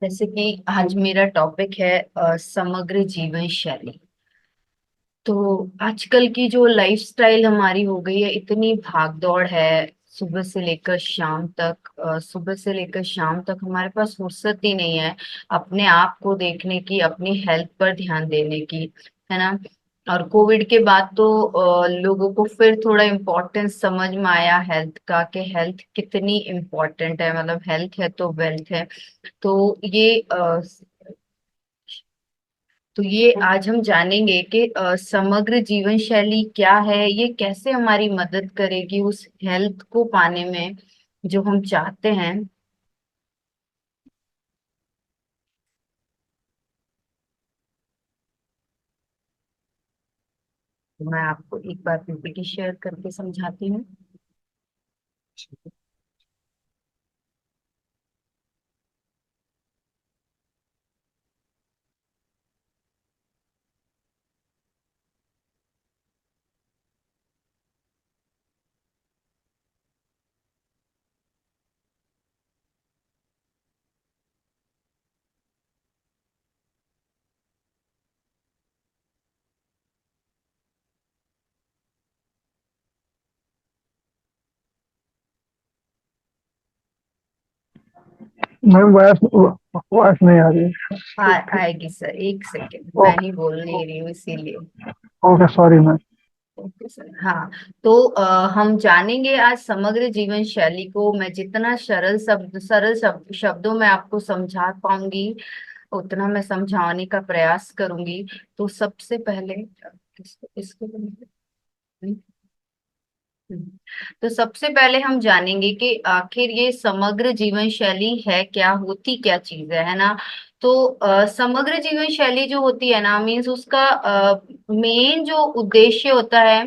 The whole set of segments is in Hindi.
जैसे कि आज मेरा टॉपिक है समग्र जीवन शैली। तो आजकल की जो लाइफस्टाइल हमारी हो गई है, इतनी भाग दौड़ है। सुबह से लेकर शाम तक हमारे पास फुर्सत ही नहीं है अपने आप को देखने की, अपनी हेल्थ पर ध्यान देने की, है ना। और कोविड के बाद तो लोगों को फिर थोड़ा इम्पोर्टेंस समझ में आया हेल्थ का, कि हेल्थ कितनी इम्पोर्टेंट है, मतलब हेल्थ है तो वेल्थ है। तो ये आज हम जानेंगे कि समग्र जीवन शैली क्या है, ये कैसे हमारी मदद करेगी उस हेल्थ को पाने में जो हम चाहते हैं। तो मैं आपको एक बार पीपीटी शेयर करके समझाती हूँ। मैम वॉइस वॉइस नहीं आ रही है। आ, आएगी सर, एक सेकेंड, मैं ओके। ही बोल नहीं रही हूँ इसीलिए। Okay, sorry ma'am. Okay sir, हाँ। तो हम जानेंगे आज समग्र जीवन शैली को। मैं जितना शब्दों में आपको समझा पाऊंगी उतना मैं समझाने का प्रयास करूंगी। तो सबसे पहले इसको इसको तो सबसे पहले हम जानेंगे कि आखिर ये समग्र जीवन शैली है क्या, होती क्या चीज है ना। तो समग्र जीवन शैली जो होती है ना, मीन्स उसका मेन जो उद्देश्य होता है,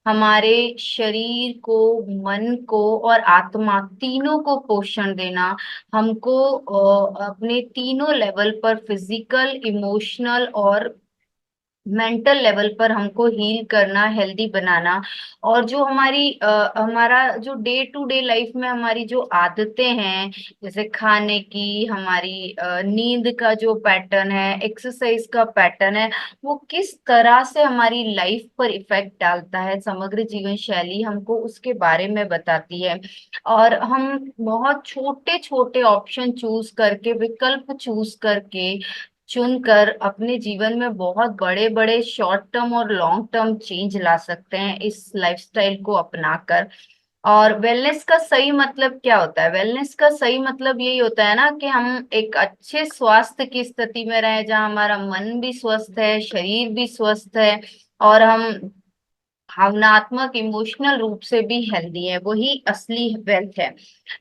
हमारे शरीर को, मन को और आत्मा तीनों को पोषण देना। हमको अपने तीनों लेवल पर, फिजिकल, इमोशनल और मेंटल लेवल पर हमको हील करना, हेल्दी बनाना। और जो हमारा जो डे टू डे लाइफ में हमारी जो आदतें हैं, जैसे खाने की, हमारी नींद का जो पैटर्न है, एक्सरसाइज का पैटर्न है, वो किस तरह से हमारी लाइफ पर इफेक्ट डालता है, समग्र जीवन शैली हमको उसके बारे में बताती है। और हम बहुत छोटे छोटे ऑप्शन चूज करके, विकल्प चूज करके, चुनकर अपने जीवन में बहुत बड़े बड़े शॉर्ट टर्म और लॉन्ग टर्म चेंज ला सकते हैं इस लाइफस्टाइल को अपनाकर। और वेलनेस का सही मतलब क्या होता है? वेलनेस का सही मतलब यही होता है ना, कि हम एक अच्छे स्वास्थ्य की स्थिति में रहें, जहाँ हमारा मन भी स्वस्थ है, शरीर भी स्वस्थ है, और हम भावनात्मक, इमोशनल रूप से भी हेल्दी है। वही असली वेल्थ है।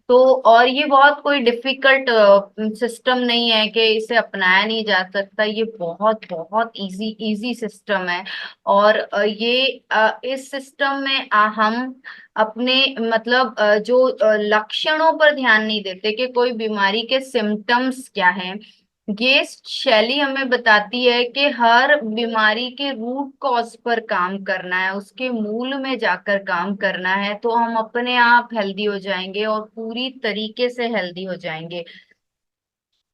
तो और ये बहुत कोई डिफिकल्ट सिस्टम नहीं है कि इसे अपनाया नहीं जा सकता। ये बहुत बहुत इजी इजी सिस्टम है। और इस सिस्टम में हम अपने मतलब जो लक्षणों पर ध्यान नहीं देते कि कोई बीमारी के सिम्टम्स क्या हैं। ये शैली हमें बताती है कि हर बीमारी के रूट कॉज पर काम करना है, उसके मूल में जाकर काम करना है, तो हम अपने आप हेल्दी हो जाएंगे और पूरी तरीके से हेल्दी हो जाएंगे।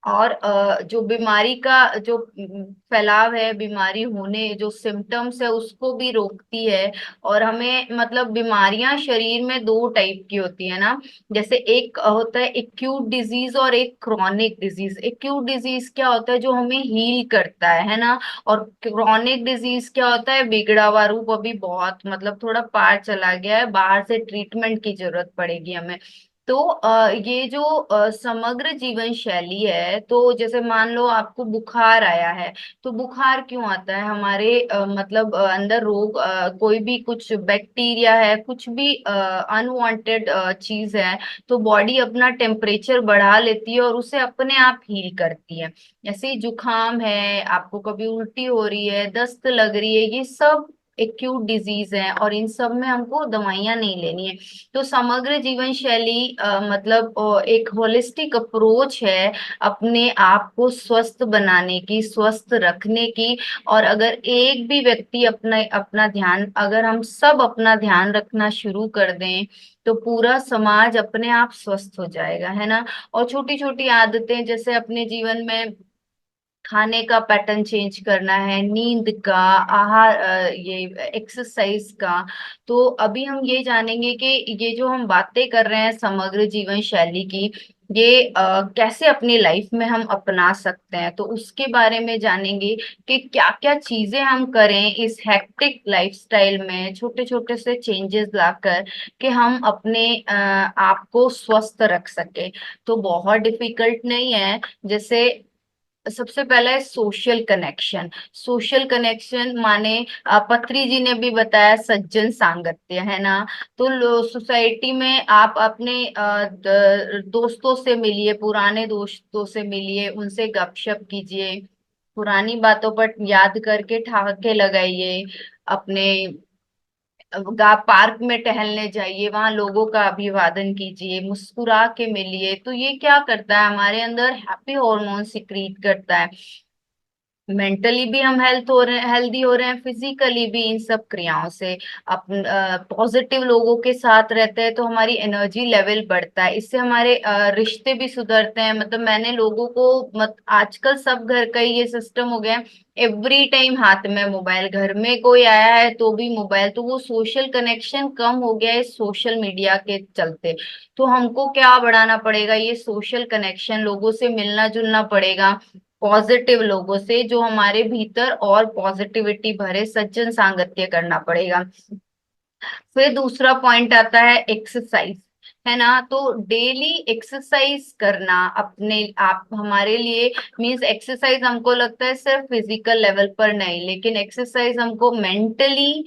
और जो बीमारी का जो फैलाव है, बीमारी होने जो सिम्टम्स है, उसको भी रोकती है। और हमें मतलब बीमारियां शरीर में दो टाइप की होती है ना। जैसे एक होता है एक्यूट डिजीज और एक क्रॉनिक डिजीज। एक्यूट डिजीज क्या होता है? जो हमें हील करता है ना। और क्रॉनिक डिजीज क्या होता है? बिगड़ा हुआ रूप, अभी बहुत मतलब थोड़ा पार चला गया है, बाहर से ट्रीटमेंट की जरूरत पड़ेगी हमें। तो ये जो समग्र जीवन शैली है, तो जैसे मान लो आपको बुखार आया है। तो बुखार क्यों आता है? हमारे मतलब अंदर रोग, कोई भी कुछ बैक्टीरिया है, कुछ भी अनवांटेड चीज है, तो बॉडी अपना टेम्परेचर बढ़ा लेती है और उसे अपने आप हील करती है। जैसे ही जुकाम है, आपको कभी उल्टी हो रही है, दस्त लग रही है, ये सब एक्यूट डिजीज है, और इन सब में हमको दवाइयां नहीं लेनी है। तो समग्र जीवन शैली मतलब एक होलिस्टिक अप्रोच है अपने आप को स्वस्थ बनाने की, स्वस्थ रखने की। और अगर एक भी व्यक्ति अपना अपना ध्यान, अगर हम सब अपना ध्यान रखना शुरू कर दें, तो पूरा समाज अपने आप स्वस्थ हो जाएगा, है ना। और छोटी छोटी आदतें, जैसे अपने जीवन में खाने का पैटर्न चेंज करना है, नींद का, आहार, ये एक्सरसाइज का। तो अभी हम ये जानेंगे कि ये जो हम बातें कर रहे हैं समग्र जीवन शैली की, ये कैसे अपनी लाइफ में हम अपना सकते हैं, तो उसके बारे में जानेंगे कि क्या क्या चीजें हम करें इस हेक्टिक लाइफस्टाइल में, छोटे छोटे से चेंजेस लाकर, कि हम अपने आप को स्वस्थ रख सके। तो बहुत डिफिकल्ट नहीं है। जैसे सबसे पहला है सोशल कनेक्शन। सोशल कनेक्शन माने पत्री जी ने भी बताया, सज्जन सांगत्य, है ना। तो सोसाइटी में आप अपने दोस्तों से मिलिए, पुराने दोस्तों से मिलिए, उनसे गपशप कीजिए, पुरानी बातों पर याद करके ठहाके लगाइए। अपने आप पार्क में टहलने जाइए, वहां लोगों का अभिवादन कीजिए, मुस्कुरा के मिलिए। तो ये क्या करता है, हमारे अंदर हैप्पी हार्मोन सिक्रीट करता है। मेंटली भी हम हेल्दी हो रहे हैं, फिजिकली भी, इन सब क्रियाओं से। अपन पॉजिटिव लोगों के साथ रहते हैं तो हमारी एनर्जी लेवल बढ़ता है, इससे हमारे रिश्ते भी सुधरते हैं। मतलब मैंने लोगों को, आजकल सब घर का ही ये सिस्टम हो गया है, एवरी टाइम हाथ में मोबाइल, घर में कोई आया है तो भी मोबाइल। तो वो सोशल कनेक्शन कम हो गया है सोशल मीडिया के चलते। तो हमको क्या बढ़ाना पड़ेगा, ये सोशल कनेक्शन, लोगों से मिलना जुलना पड़ेगा, पॉजिटिव लोगों से, जो हमारे भीतर और पॉजिटिविटी भरे, सज्जन सांगत्य करना पड़ेगा। फिर दूसरा पॉइंट आता है एक्सरसाइज, है ना। तो डेली एक्सरसाइज करना अपने आप हमारे लिए, मीन्स एक्सरसाइज हमको लगता है सिर्फ फिजिकल लेवल पर नहीं, लेकिन एक्सरसाइज हमको मेंटली,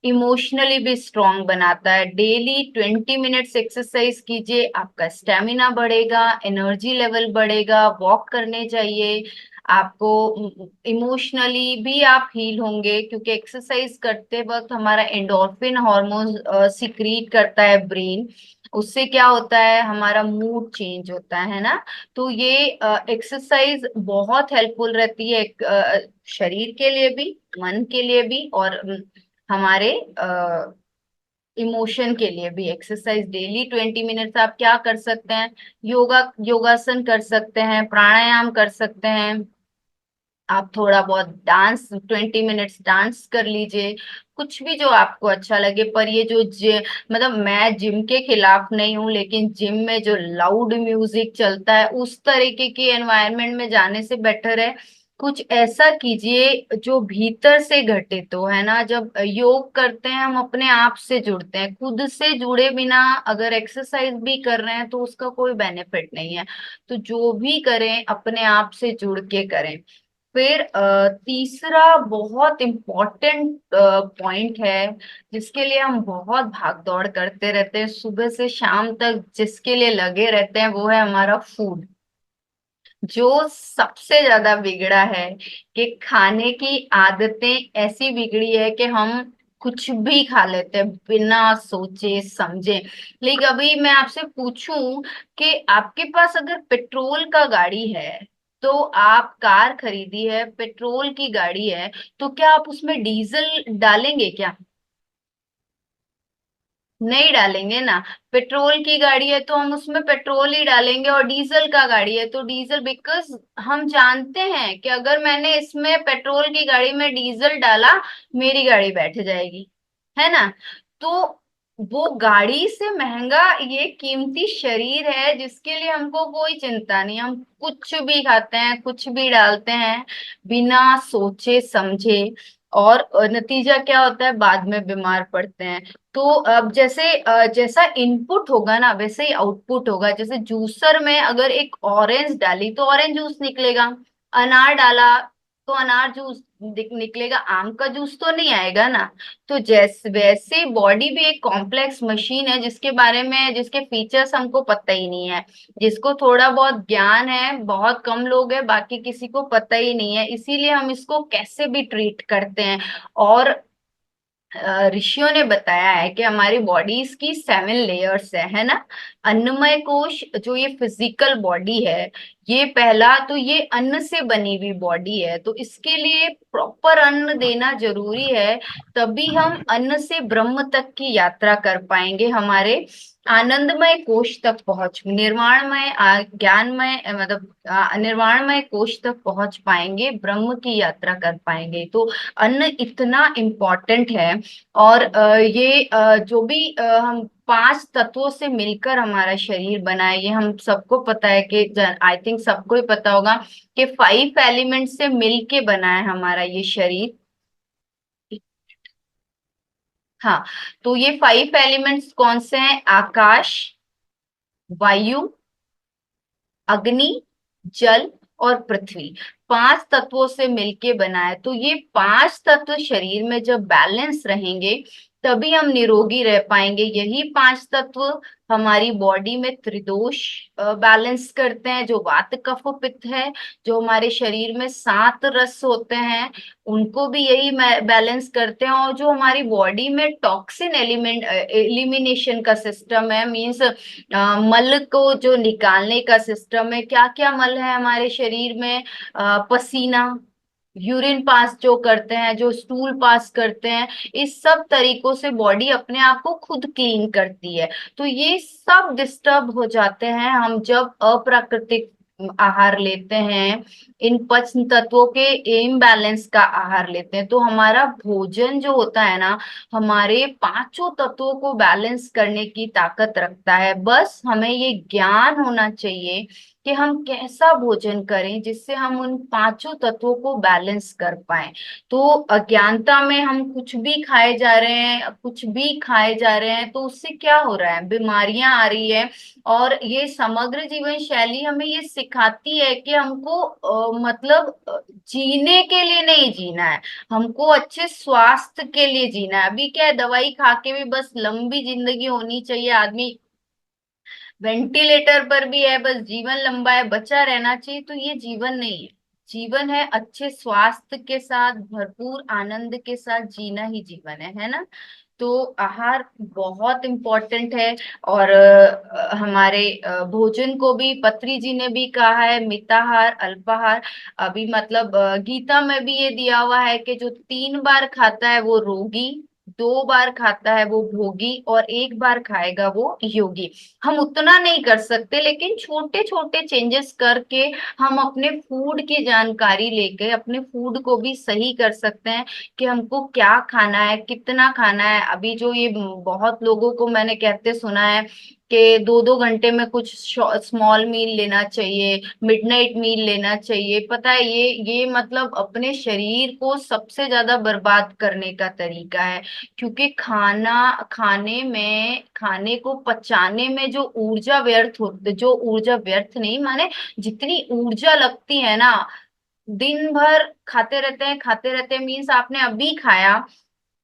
इमोशनली भी स्ट्रांग बनाता है। डेली 20 मिनट्स एक्सरसाइज कीजिए, आपका स्टेमिना बढ़ेगा, एनर्जी लेवल बढ़ेगा, वॉक करने चाहिए आपको। इमोशनली भी आप हील होंगे, क्योंकि एक्सरसाइज करते वक्त हमारा एंडोर्फिन हार्मोन सिक्रीट करता है ब्रेन। उससे क्या होता है, हमारा मूड चेंज होता है ना। तो ये एक्सरसाइज बहुत हेल्पफुल रहती है, शरीर के लिए भी, मन के लिए भी, और हमारे इमोशन के लिए भी। एक्सरसाइज डेली 20 मिनट्स आप क्या कर सकते हैं, योगासन कर सकते हैं, प्राणायाम कर सकते हैं, आप थोड़ा बहुत डांस, 20 मिनट्स डांस कर लीजिए, कुछ भी जो आपको अच्छा लगे। पर ये जो मतलब मैं जिम के खिलाफ नहीं हूँ, लेकिन जिम में जो लाउड म्यूजिक चलता है, उस तरीके की एनवायरनमेंट में जाने से बेटर है कुछ ऐसा कीजिए जो भीतर से घटित हो, है ना। जब योग करते हैं हम अपने आप से जुड़ते हैं, खुद से जुड़े बिना अगर एक्सरसाइज भी कर रहे हैं तो उसका कोई बेनिफिट नहीं है। तो जो भी करें अपने आप से जुड़ के करें। फिर तीसरा बहुत इम्पोर्टेंट पॉइंट है, जिसके लिए हम बहुत भाग दौड़ करते रहते हैं सुबह से शाम तक, जिसके लिए लगे रहते हैं, वो है हमारा फूड। जो सबसे ज्यादा बिगड़ा है कि खाने की आदतें ऐसी बिगड़ी है कि हम कुछ भी खा लेते हैं बिना सोचे समझे। लेकिन अभी मैं आपसे पूछूं कि आपके पास अगर पेट्रोल का गाड़ी है, तो आप कार खरीदी है, पेट्रोल की गाड़ी है, तो क्या आप उसमें डीजल डालेंगे क्या? नहीं डालेंगे ना। पेट्रोल की गाड़ी है तो हम उसमें पेट्रोल ही डालेंगे, और डीजल का गाड़ी है तो डीजल, बिकॉज हम जानते हैं कि अगर मैंने इसमें पेट्रोल की गाड़ी में डीजल डाला, मेरी गाड़ी बैठ जाएगी, है ना। तो वो गाड़ी से महंगा ये कीमती शरीर है, जिसके लिए हमको कोई चिंता नहीं, हम कुछ भी खाते हैं, कुछ भी डालते हैं बिना सोचे समझे। और नतीजा क्या होता है, बाद में बीमार पड़ते हैं। तो अब जैसे जैसा इनपुट होगा ना, वैसे ही आउटपुट होगा। जैसे जूसर में अगर एक ऑरेंज डाली तो ऑरेंज जूस निकलेगा, अनार डाला तो अनार जूस निकलेगा, आम का जूस तो नहीं आएगा ना। तो जैसे वैसे बॉडी भी एक कॉम्प्लेक्स मशीन है, जिसके बारे में, जिसके फीचर्स हमको पता ही नहीं है। जिसको थोड़ा बहुत ज्ञान है, बहुत कम लोग हैं, बाकी किसी को पता ही नहीं है, इसीलिए हम इसको कैसे भी ट्रीट करते हैं। और ऋषियों ने बताया है कि हमारी बॉडीज की 7 लेयर्स है ना। अन्नमय कोश जो ये फिजिकल बॉडी है, ये पहला तो ये अन्न से बनी हुई बॉडी है, तो इसके लिए प्रॉपर अन्न देना जरूरी है। तभी हम अन्न से ब्रह्म तक की यात्रा कर पाएंगे, हमारे आनंदमय कोश तक पहुंच, निर्वाणमय ज्ञानमय मतलब निर्वाणमय कोश तक पहुंच पाएंगे, ब्रह्म की यात्रा कर पाएंगे। तो अन्न इतना इम्पोर्टेंट है। और ये जो भी हम 5 तत्वों से मिलकर हमारा शरीर बना है, ये हम सबको पता है कि आई थिंक सबको ही पता होगा कि 5 एलिमेंट से मिलके बना है हमारा ये शरीर। हाँ, तो ये 5 एलिमेंट्स कौन से हैं? आकाश, वायु, अग्नि, जल और पृथ्वी। 5 तत्वों से मिलके बना है। तो ये 5 तत्व शरीर में जब बैलेंस रहेंगे तभी हम निरोगी रह पाएंगे। यही 5 तत्व हमारी बॉडी में त्रिदोष बैलेंस करते हैं, जो वात कफ पित्त है। जो हमारे शरीर में 7 रस होते हैं, उनको भी यही बैलेंस करते हैं। और जो हमारी बॉडी में टॉक्सिन एलिमेंट एलिमिनेशन का सिस्टम है, मीन्स मल को जो निकालने का सिस्टम है, क्या क्या मल है हमारे शरीर में, पसीना, यूरिन पास जो करते हैं, जो स्टूल पास करते हैं, इस सब तरीकों से बॉडी अपने आप को खुद क्लीन करती है। तो ये सब डिस्टर्ब हो जाते हैं हम जब अप्राकृतिक आहार लेते हैं, इन 5 तत्वों के इम्बैलेंस का आहार लेते हैं। तो हमारा भोजन जो होता है ना, हमारे 5 तत्वों को बैलेंस करने की ताकत रखता है। बस हमें ये ज्ञान होना चाहिए कि हम कैसा भोजन करें जिससे हम उन 5 तत्वों को बैलेंस कर पाए। तो अज्ञानता में हम कुछ भी खाए जा रहे हैं, कुछ भी खाए जा रहे हैं, तो उससे क्या हो रहा है? बीमारियां आ रही है। और ये समग्र जीवन शैली हमें ये सिखाती है कि हमको मतलब जीने के लिए नहीं जीना है, हमको अच्छे स्वास्थ्य के लिए जीना है। अभी क्या है, दवाई खा के भी बस लंबी जिंदगी होनी चाहिए, आदमी वेंटिलेटर पर भी है, बस जीवन लंबा है, बचा रहना चाहिए, तो ये जीवन नहीं है। जीवन है अच्छे स्वास्थ्य के साथ, भरपूर आनंद के साथ जीना ही जीवन है ना। तो आहार बहुत इम्पोर्टेंट है। और हमारे भोजन को भी पत्री जी ने भी कहा है, मिताहार अल्पाहार। अभी मतलब गीता में भी ये दिया हुआ है कि जो 3 बार खाता है वो रोगी, 2 बार खाता है वो भोगी, और 1 बार खाएगा वो योगी। हम उतना नहीं कर सकते, लेकिन छोटे छोटे चेंजेस करके हम अपने फूड की जानकारी लेके अपने फूड को भी सही कर सकते हैं कि हमको क्या खाना है, कितना खाना है। अभी जो ये बहुत लोगों को मैंने कहते सुना है कि 2-2 घंटे में कुछ स्मॉल मील लेना चाहिए, मिडनाइट मील लेना चाहिए। पता है, ये मतलब अपने शरीर को सबसे ज्यादा बर्बाद करने का तरीका है। क्योंकि खाने को पचाने में जो ऊर्जा व्यर्थ होती, जो ऊर्जा व्यर्थ नहीं माने, जितनी ऊर्जा लगती है ना, दिन भर खाते रहते हैं, मीन्स आपने अभी खाया,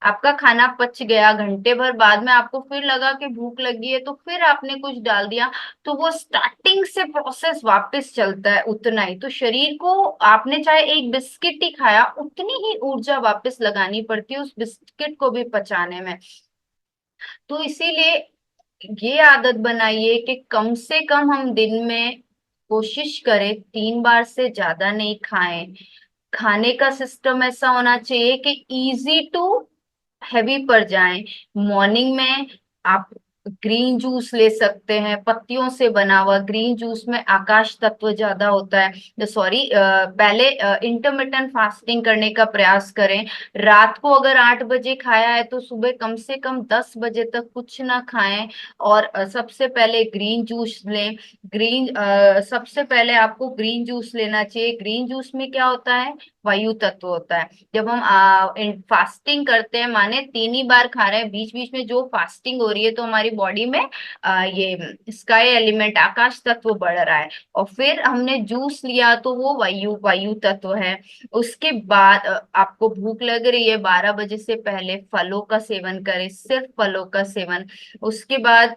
आपका खाना पच गया, घंटे भर बाद में आपको फिर लगा कि भूख लगी है, तो फिर आपने कुछ डाल दिया, तो वो स्टार्टिंग से प्रोसेस वापस चलता है उतना ही। तो शरीर को आपने चाहे एक बिस्किट ही खाया, उतनी ही ऊर्जा वापस लगानी पड़ती है उस बिस्किट को भी पचाने में। तो इसीलिए ये आदत बनाइए कि कम से कम हम दिन में कोशिश करें 3 बार से ज्यादा नहीं खाएं। खाने का सिस्टम ऐसा होना चाहिए कि इजी टू हैवी पर जाएं। मॉर्निंग में आप ग्रीन जूस ले सकते हैं, पत्तियों से बना हुआ ग्रीन जूस में आकाश तत्व ज्यादा होता है। सॉरी, पहले इंटरमिटेंट फास्टिंग करने का प्रयास करें। रात को अगर 8 बजे खाया है तो सुबह कम से कम 10 बजे तक कुछ ना खाएं। और सबसे पहले ग्रीन जूस लें। सबसे पहले आपको ग्रीन जूस लेना चाहिए। ग्रीन जूस में क्या होता है? वायु तत्व होता है। जब हम फास्टिंग करते हैं, माने 3 ही बार खा रहे हैं, बीच बीच में जो फास्टिंग हो रही है, तो हमारी बॉडी में ये स्काई एलिमेंट आकाश तत्व बढ़ रहा है। और फिर हमने जूस लिया तो वो वायु वायु तत्व है। उसके बाद आपको भूख लग रही है, 12 बजे से पहले फलों का सेवन करें, सिर्फ फलों का सेवन। उसके बाद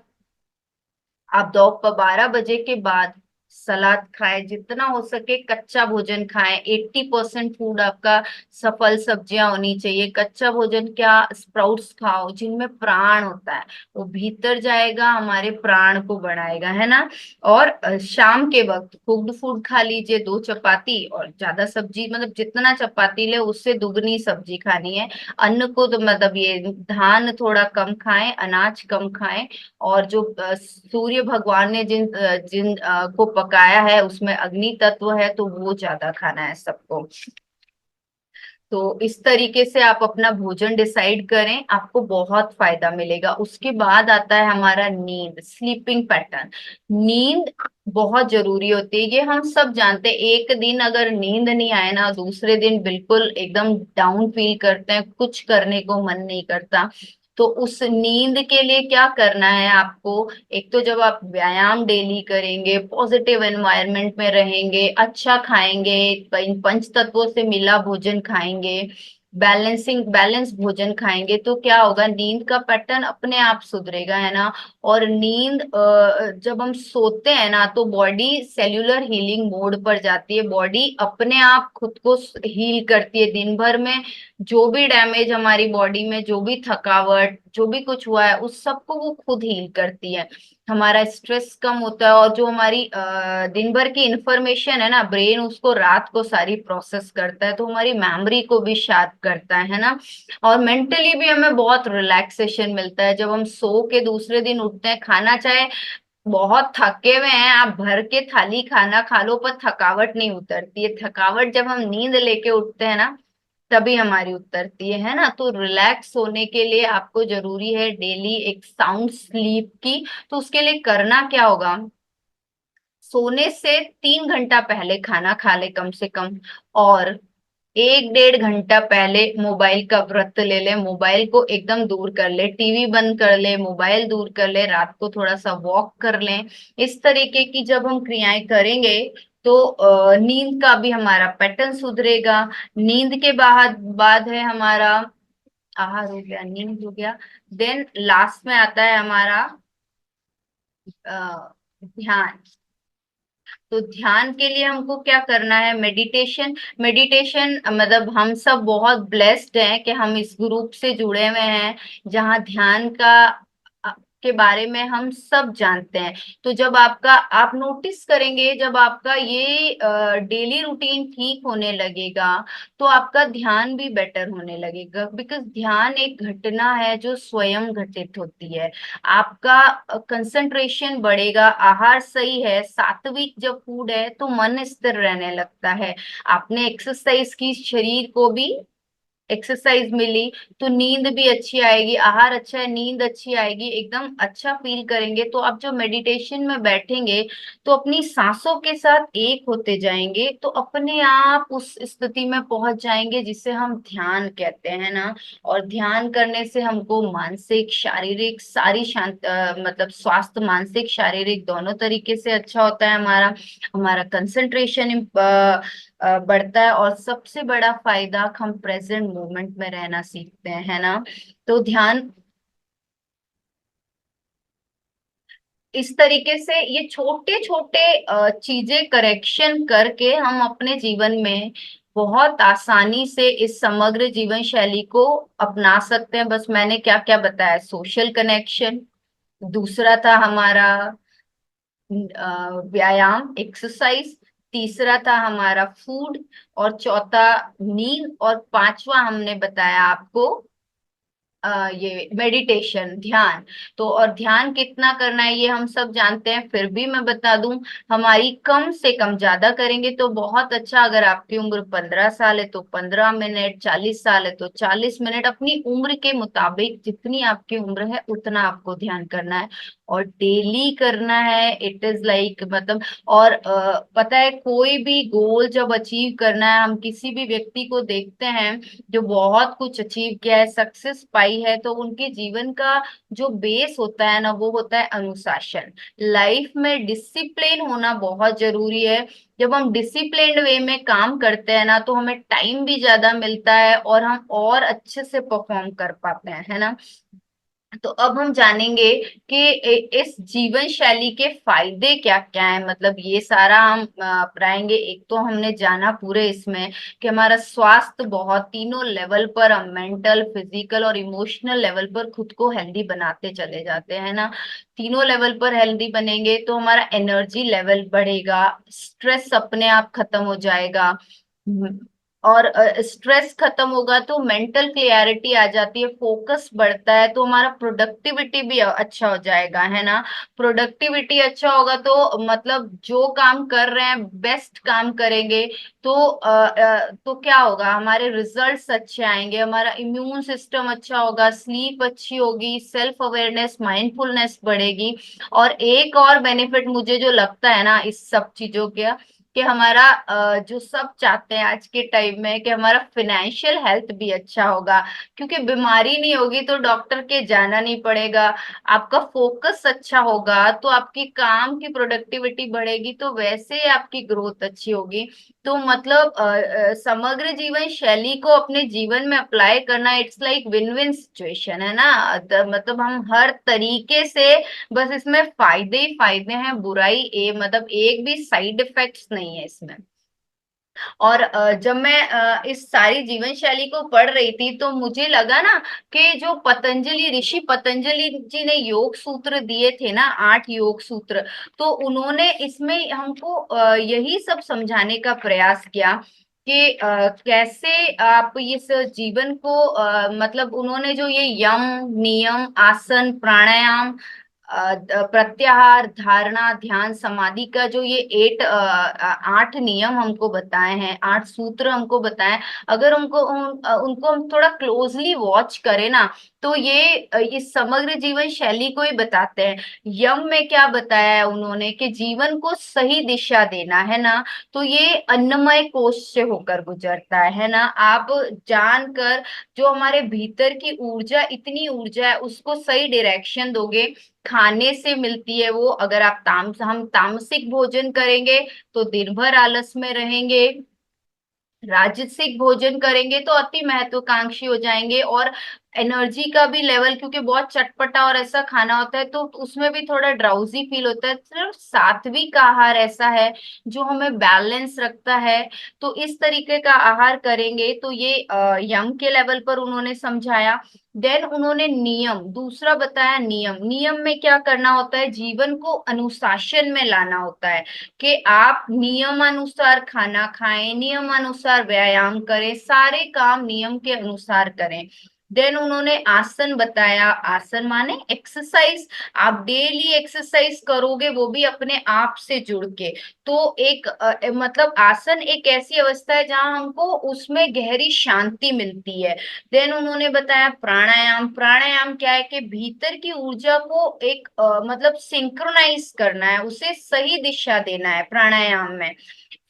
आप दोपहर 12 बजे के बाद सलाद खाएं, जितना हो सके कच्चा भोजन खाएं। 80% फूड आपका सफल सब्जियां होनी चाहिए। कच्चा भोजन क्या, स्प्राउट्स खाओ जिनमें प्राण होता है, वो भीतर जाएगा, हमारे प्राण को बढ़ाएगा, है ना। और शाम के वक्त कुक्ड फूड खा लीजिए, 2 चपाती और ज्यादा सब्जी, मतलब जितना चपाती ले उससे दुगनी सब्जी खानी है। अन्न को तो मतलब ये धान थोड़ा कम खाएं, अनाज कम खाएं। और जो सूर्य भगवान ने जिन जिन को पकाया है उसमें अग्नि तत्व है, तो वो ज्यादा खाना है सबको। तो इस तरीके से आप अपना भोजन डिसाइड करें, आपको बहुत फायदा मिलेगा। उसके बाद आता है हमारा नींद, स्लीपिंग पैटर्न। नींद बहुत जरूरी होती है, ये हम सब जानते हैं। एक दिन अगर नींद नहीं आए ना, दूसरे दिन बिल्कुल एकदम डाउन फील करते हैं, कुछ करने को मन नहीं करता। तो उस नींद के लिए क्या करना है आपको? एक तो जब आप व्यायाम डेली करेंगे, पॉजिटिव एनवायरनमेंट में रहेंगे, अच्छा खाएंगे, इन पंच तत्वों से मिला भोजन खाएंगे, बैलेंस भोजन खाएंगे, तो क्या होगा, नींद का पैटर्न अपने आप सुधरेगा, है ना। और नींद जब हम सोते हैं ना, तो बॉडी सेल्यूलर हीलिंग मोड पर जाती है। बॉडी अपने आप खुद को हील करती है दिन भर में। जो भी डैमेज हमारी बॉडी में, जो भी थकावट, जो भी कुछ हुआ है, उस सबको वो खुद हील करती है। हमारा स्ट्रेस कम होता है, और जो हमारी दिन भर की इंफॉर्मेशन है ना, ब्रेन उसको रात को सारी प्रोसेस करता है, तो हमारी मेमोरी को भी शार्प करता है ना। और मेंटली भी हमें बहुत रिलैक्सेशन मिलता है। जब हम सो के दूसरे दिन उठते हैं, खाना चाहे बहुत थके हुए हैं, आप भर के थाली खाना खा लो, पर थकावट नहीं उतरती है। थकावट जब हम नींद लेके उठते हैं ना, तभी हमारी उतरती है ना। तो रिलैक्स होने के लिए आपको जरूरी है डेली एक साउंड स्लीप की। तो उसके लिए करना क्या होगा, सोने से 3 घंटा पहले खाना खा ले कम से कम। और 1 डेढ़ घंटा पहले मोबाइल का व्रत ले ले, मोबाइल को एकदम दूर कर ले, टीवी बंद कर ले, मोबाइल दूर कर ले, रात को थोड़ा सा वॉक कर लें। इस तरीके की जब हम क्रियाएं करेंगे, तो नींद का भी हमारा पैटर्न सुधरेगा। नींद के बाद है हमारा आहार, हो गया, नींद हो गया। देन लास्ट में आता है हमारा ध्यान। तो ध्यान के लिए हमको क्या करना है, मेडिटेशन। मेडिटेशन मतलब हम सब बहुत ब्लेस्ड हैं कि हम इस ग्रुप से जुड़े हुए हैं, जहाँ ध्यान के बारे में हम सब जानते हैं। तो जब आपका, आप नोटिस करेंगे, जब आपका ये डेली रूटीन ठीक होने लगेगा, तो आपका ध्यान भी बेटर होने लगेगा। बिकॉज ध्यान एक घटना है जो स्वयं घटित होती है। आपका कंसंट्रेशन बढ़ेगा, आहार सही है, सात्विक जब फूड है तो मन स्थिर रहने लगता है। आपने एक्सरसाइज की, शरीर को भी एक्सरसाइज मिली, तो नींद भी अच्छी आएगी। आहार अच्छा है, नींद अच्छी आएगी, एकदम अच्छा फील करेंगे। तो आप जो मेडिटेशन में बैठेंगे, तो अपनी सांसों के साथ एक होते जाएंगे, तो अपने आप उस स्थिति में पहुंच जाएंगे जिसे हम ध्यान कहते हैं ना। और ध्यान करने से हमको मानसिक शारीरिक सारी मतलब स्वास्थ्य, मानसिक शारीरिक दोनों तरीके से अच्छा होता है हमारा। हमारा कंसंट्रेशन बढ़ता है, और सबसे बड़ा फायदा, हम प्रेजेंट मोमेंट में रहना सीखते हैं, है ना। तो ध्यान इस तरीके से, ये छोटे छोटे चीजें करेक्शन करके हम अपने जीवन में बहुत आसानी से इस समग्र जीवन शैली को अपना सकते हैं। बस मैंने क्या क्या बताया, सोशल कनेक्शन, दूसरा था हमारा व्यायाम, एक्सरसाइज, तीसरा था हमारा फूड, और चौथा नींद, और पांचवा हमने बताया आपको ये मेडिटेशन, ध्यान। तो और ध्यान कितना करना है ये हम सब जानते हैं, फिर भी मैं बता दूं, हमारी कम से कम, ज्यादा करेंगे तो बहुत अच्छा। अगर आपकी उम्र 15 साल है तो 15 मिनट, 40 साल है तो 40 मिनट, अपनी उम्र के मुताबिक जितनी आपकी उम्र है उतना आपको ध्यान करना है। और डेली करना है, इट इज लाइक मतलब। और पता है, कोई भी गोल जब अचीव करना है, हम किसी भी व्यक्ति को देखते हैं जो बहुत कुछ अचीव किया है, सक्सेस पाई है, तो उनके जीवन का जो बेस होता है ना, वो होता है अनुशासन। लाइफ में डिसिप्लिन होना बहुत जरूरी है। जब हम डिसिप्लिन्ड वे में काम करते हैं ना, तो हमें टाइम भी ज्यादा मिलता है, और हम और अच्छे से परफॉर्म कर पाते हैं, है ना। तो अब हम जानेंगे कि इस जीवन शैली के फायदे क्या क्या है। मतलब ये सारा हम अपनाएंगे। एक तो हमने जाना पूरे इसमें कि हमारा स्वास्थ्य बहुत तीनों लेवल पर, हम मेंटल, फिजिकल और इमोशनल लेवल पर खुद को हेल्दी बनाते चले जाते हैं ना। तीनों लेवल पर हेल्दी बनेंगे तो हमारा एनर्जी लेवल बढ़ेगा, स्ट्रेस अपने आप खत्म हो जाएगा। और स्ट्रेस खत्म होगा तो मेंटल क्लियरिटी आ जाती है, फोकस बढ़ता है, तो हमारा प्रोडक्टिविटी भी अच्छा हो जाएगा, है ना। प्रोडक्टिविटी अच्छा होगा तो मतलब जो काम कर रहे हैं बेस्ट काम करेंगे। तो तो क्या होगा, हमारे रिजल्ट्स अच्छे आएंगे, हमारा इम्यून सिस्टम अच्छा होगा, स्लीप अच्छी होगी, सेल्फ अवेयरनेस, माइंडफुलनेस बढ़ेगी। और एक और बेनिफिट मुझे जो लगता है ना इस सब चीजों के, कि हमारा जो सब चाहते हैं आज के टाइम में, कि हमारा फाइनेंशियल हेल्थ भी अच्छा होगा। क्योंकि बीमारी नहीं होगी तो डॉक्टर के जाना नहीं पड़ेगा। आपका फोकस अच्छा होगा तो आपकी काम की प्रोडक्टिविटी बढ़ेगी, तो वैसे आपकी ग्रोथ अच्छी होगी। तो मतलब समग्र जीवन शैली को अपने जीवन में अप्लाई करना, it's like win win situation, है ना। मतलब हम हर तरीके से, बस इसमें फायदे ही फायदे हैं, बुराई मतलब एक भी साइड इफेक्ट्स नहीं है इसमें। और जब मैं इस सारी जीवन शैली को पढ़ रही थी तो मुझे लगा ना कि जो पतंजलि ऋषि पतंजलि जी ने योग सूत्र दिए थे ना, 8 योग सूत्र, तो उन्होंने इसमें हमको यही सब समझाने का प्रयास किया कि कैसे आप इस जीवन को मतलब उन्होंने जो ये यम, नियम, आसन, प्राणायाम, प्रत्याहार, धारणा, ध्यान, समाधि का जो ये 8 नियम हमको बताए हैं, 8 सूत्र हमको बताए, अगर उनको हम थोड़ा क्लोजली वॉच करें ना, तो ये इस समग्र जीवन शैली को ही बताते हैं। यम में क्या बताया है उन्होंने, कि जीवन को सही दिशा देना, है ना। तो ये अन्नमय कोश से होकर गुजरता है ना। आप जानकर जो हमारे भीतर की ऊर्जा, इतनी ऊर्जा है, उसको सही डायरेक्शन दोगे, खाने से मिलती है वो। अगर आप हम तामसिक भोजन करेंगे तो दिन भर आलस में रहेंगे, राजसिक भोजन करेंगे तो अति महत्वाकांक्षी हो जाएंगे, और एनर्जी का भी लेवल, क्योंकि बहुत चटपटा और ऐसा खाना होता है तो उसमें भी थोड़ा ड्राउजी फील होता है। सिर्फ सात्विक आहार ऐसा है जो हमें बैलेंस रखता है। तो इस तरीके का आहार करेंगे तो ये यम के लेवल पर उन्होंने समझाया। देन उन्होंने नियम दूसरा बताया। नियम नियम में क्या करना होता है, जीवन को अनुशासन में लाना होता है, कि आप नियमानुसार खाना खाएं, नियमानुसार व्यायाम करें, सारे काम नियम के अनुसार करें। देन उन्होंने आसन बताया। आसन माने एक्सरसाइज, आप डेली एक्सरसाइज करोगे वो भी अपने आप से जुड़ के। तो एक मतलब आसन एक ऐसी अवस्था है जहां हमको उसमें गहरी शांति मिलती है। देन उन्होंने बताया प्राणायाम। प्राणायाम क्या है, कि भीतर की ऊर्जा को एक मतलब सिंक्रोनाइज करना है, उसे सही दिशा देना है प्राणायाम में।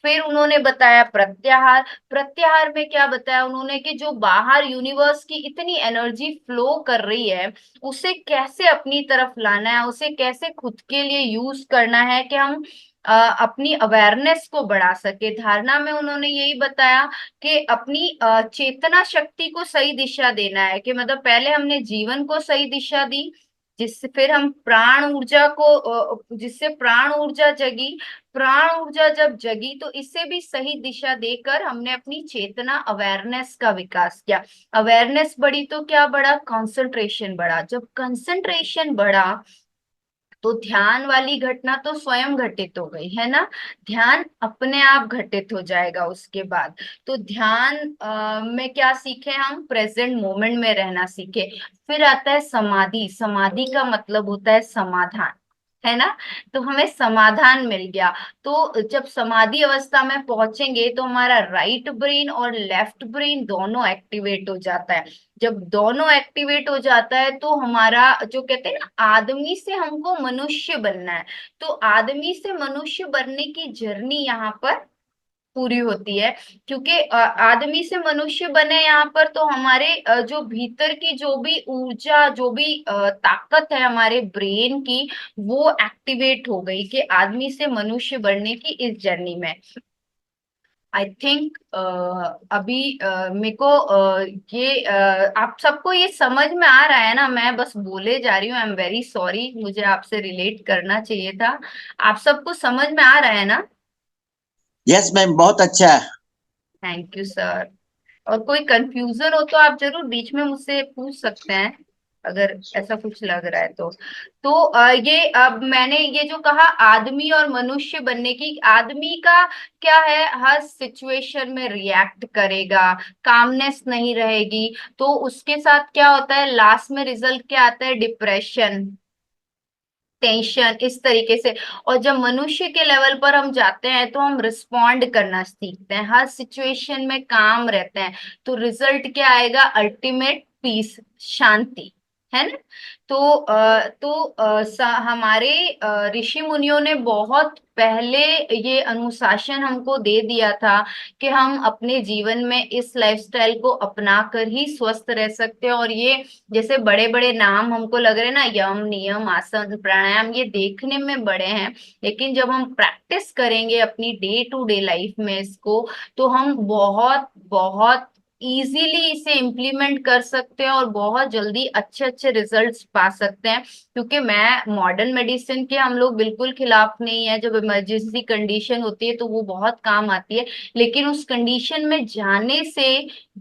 फिर उन्होंने बताया प्रत्याहार। प्रत्याहार में क्या बताया उन्होंने, कि जो बाहर यूनिवर्स की इतनी एनर्जी फ्लो कर रही है, उसे कैसे अपनी तरफ लाना है, उसे कैसे खुद के लिए यूज करना है, कि हम अपनी अवेयरनेस को बढ़ा सके। धारणा में उन्होंने यही बताया कि अपनी चेतना शक्ति को सही दिशा देना है, कि मतलब पहले हमने जीवन को सही दिशा दी, जिससे फिर हम प्राण ऊर्जा को जिससे प्राण ऊर्जा जगी। प्राण ऊर्जा जब जगी तो इसे भी सही दिशा देकर हमने अपनी चेतना, अवेयरनेस का विकास किया। अवेयरनेस बढ़ी तो क्या बढ़ा, कंसंट्रेशन बढ़ा। जब कंसंट्रेशन बढ़ा तो ध्यान वाली घटना तो स्वयं घटित हो गई, है ना। ध्यान अपने आप घटित हो जाएगा उसके बाद। तो ध्यान में क्या सीखे हम, प्रेजेंट मोमेंट में रहना सीखे। फिर आता है समाधि। समाधि का मतलब होता है समाधान, है ना। तो हमें समाधान मिल गया। तो जब समाधि अवस्था में पहुंचेंगे तो हमारा राइट ब्रेन और लेफ्ट ब्रेन दोनों एक्टिवेट हो जाता है। जब दोनों एक्टिवेट हो जाता है तो हमारा जो कहते हैं ना, आदमी से हमको मनुष्य बनना है, तो आदमी से मनुष्य बनने की जर्नी यहाँ पर पूरी होती है। क्योंकि आदमी से मनुष्य बने यहाँ पर तो हमारे जो भीतर की जो भी ऊर्जा, जो भी ताकत है हमारे ब्रेन की, वो एक्टिवेट हो गई, कि आदमी से मनुष्य बनने की इस जर्नी में। आई थिंक अभी मेरे को ये आप सबको ये समझ में आ रहा है ना, मैं बस बोले जा रही हूँ। आई एम वेरी सॉरी, मुझे आपसे रिलेट करना चाहिए था। आप सबको समझ में आ रहा है ना? यस मैम, बहुत अच्छा है। Thank you sir. और कोई कंफ्यूजन हो तो आप जरूर बीच में मुझसे पूछ सकते हैं, अगर ऐसा कुछ लग रहा है तो ये अब मैंने ये जो कहा आदमी और मनुष्य बनने की, आदमी का क्या है, हर सिचुएशन में रिएक्ट करेगा, कामनेस नहीं रहेगी, तो उसके साथ क्या होता है, लास्ट में रिजल्ट क्या आता है, डिप्रेशन, टेंशन, इस तरीके से। और जब मनुष्य के लेवल पर हम जाते हैं तो हम रिस्पॉन्ड करना सीखते हैं, हर सिचुएशन में काम रहते हैं, तो रिजल्ट क्या आएगा, अल्टीमेट पीस, शांति, है ना? तो हमारे ऋषि मुनियों ने बहुत पहले ये अनुशासन हमको दे दिया था कि हम अपने जीवन में इस लाइफस्टाइल को अपना कर ही स्वस्थ रह सकते हैं। और ये जैसे बड़े बड़े नाम हमको लग रहे हैं ना, यम, नियम, आसन, प्राणायाम, ये देखने में बड़े हैं, लेकिन जब हम प्रैक्टिस करेंगे अपनी डे टू डे लाइफ में इसको, तो हम बहुत बहुत इजीली इसे इम्प्लीमेंट कर सकते हैं और बहुत जल्दी अच्छे अच्छे रिजल्ट्स पा सकते हैं। क्योंकि मैं मॉडर्न मेडिसिन के हम लोग बिल्कुल खिलाफ नहीं है, जब इमरजेंसी कंडीशन होती है तो वो बहुत काम आती है, लेकिन उस कंडीशन में जाने से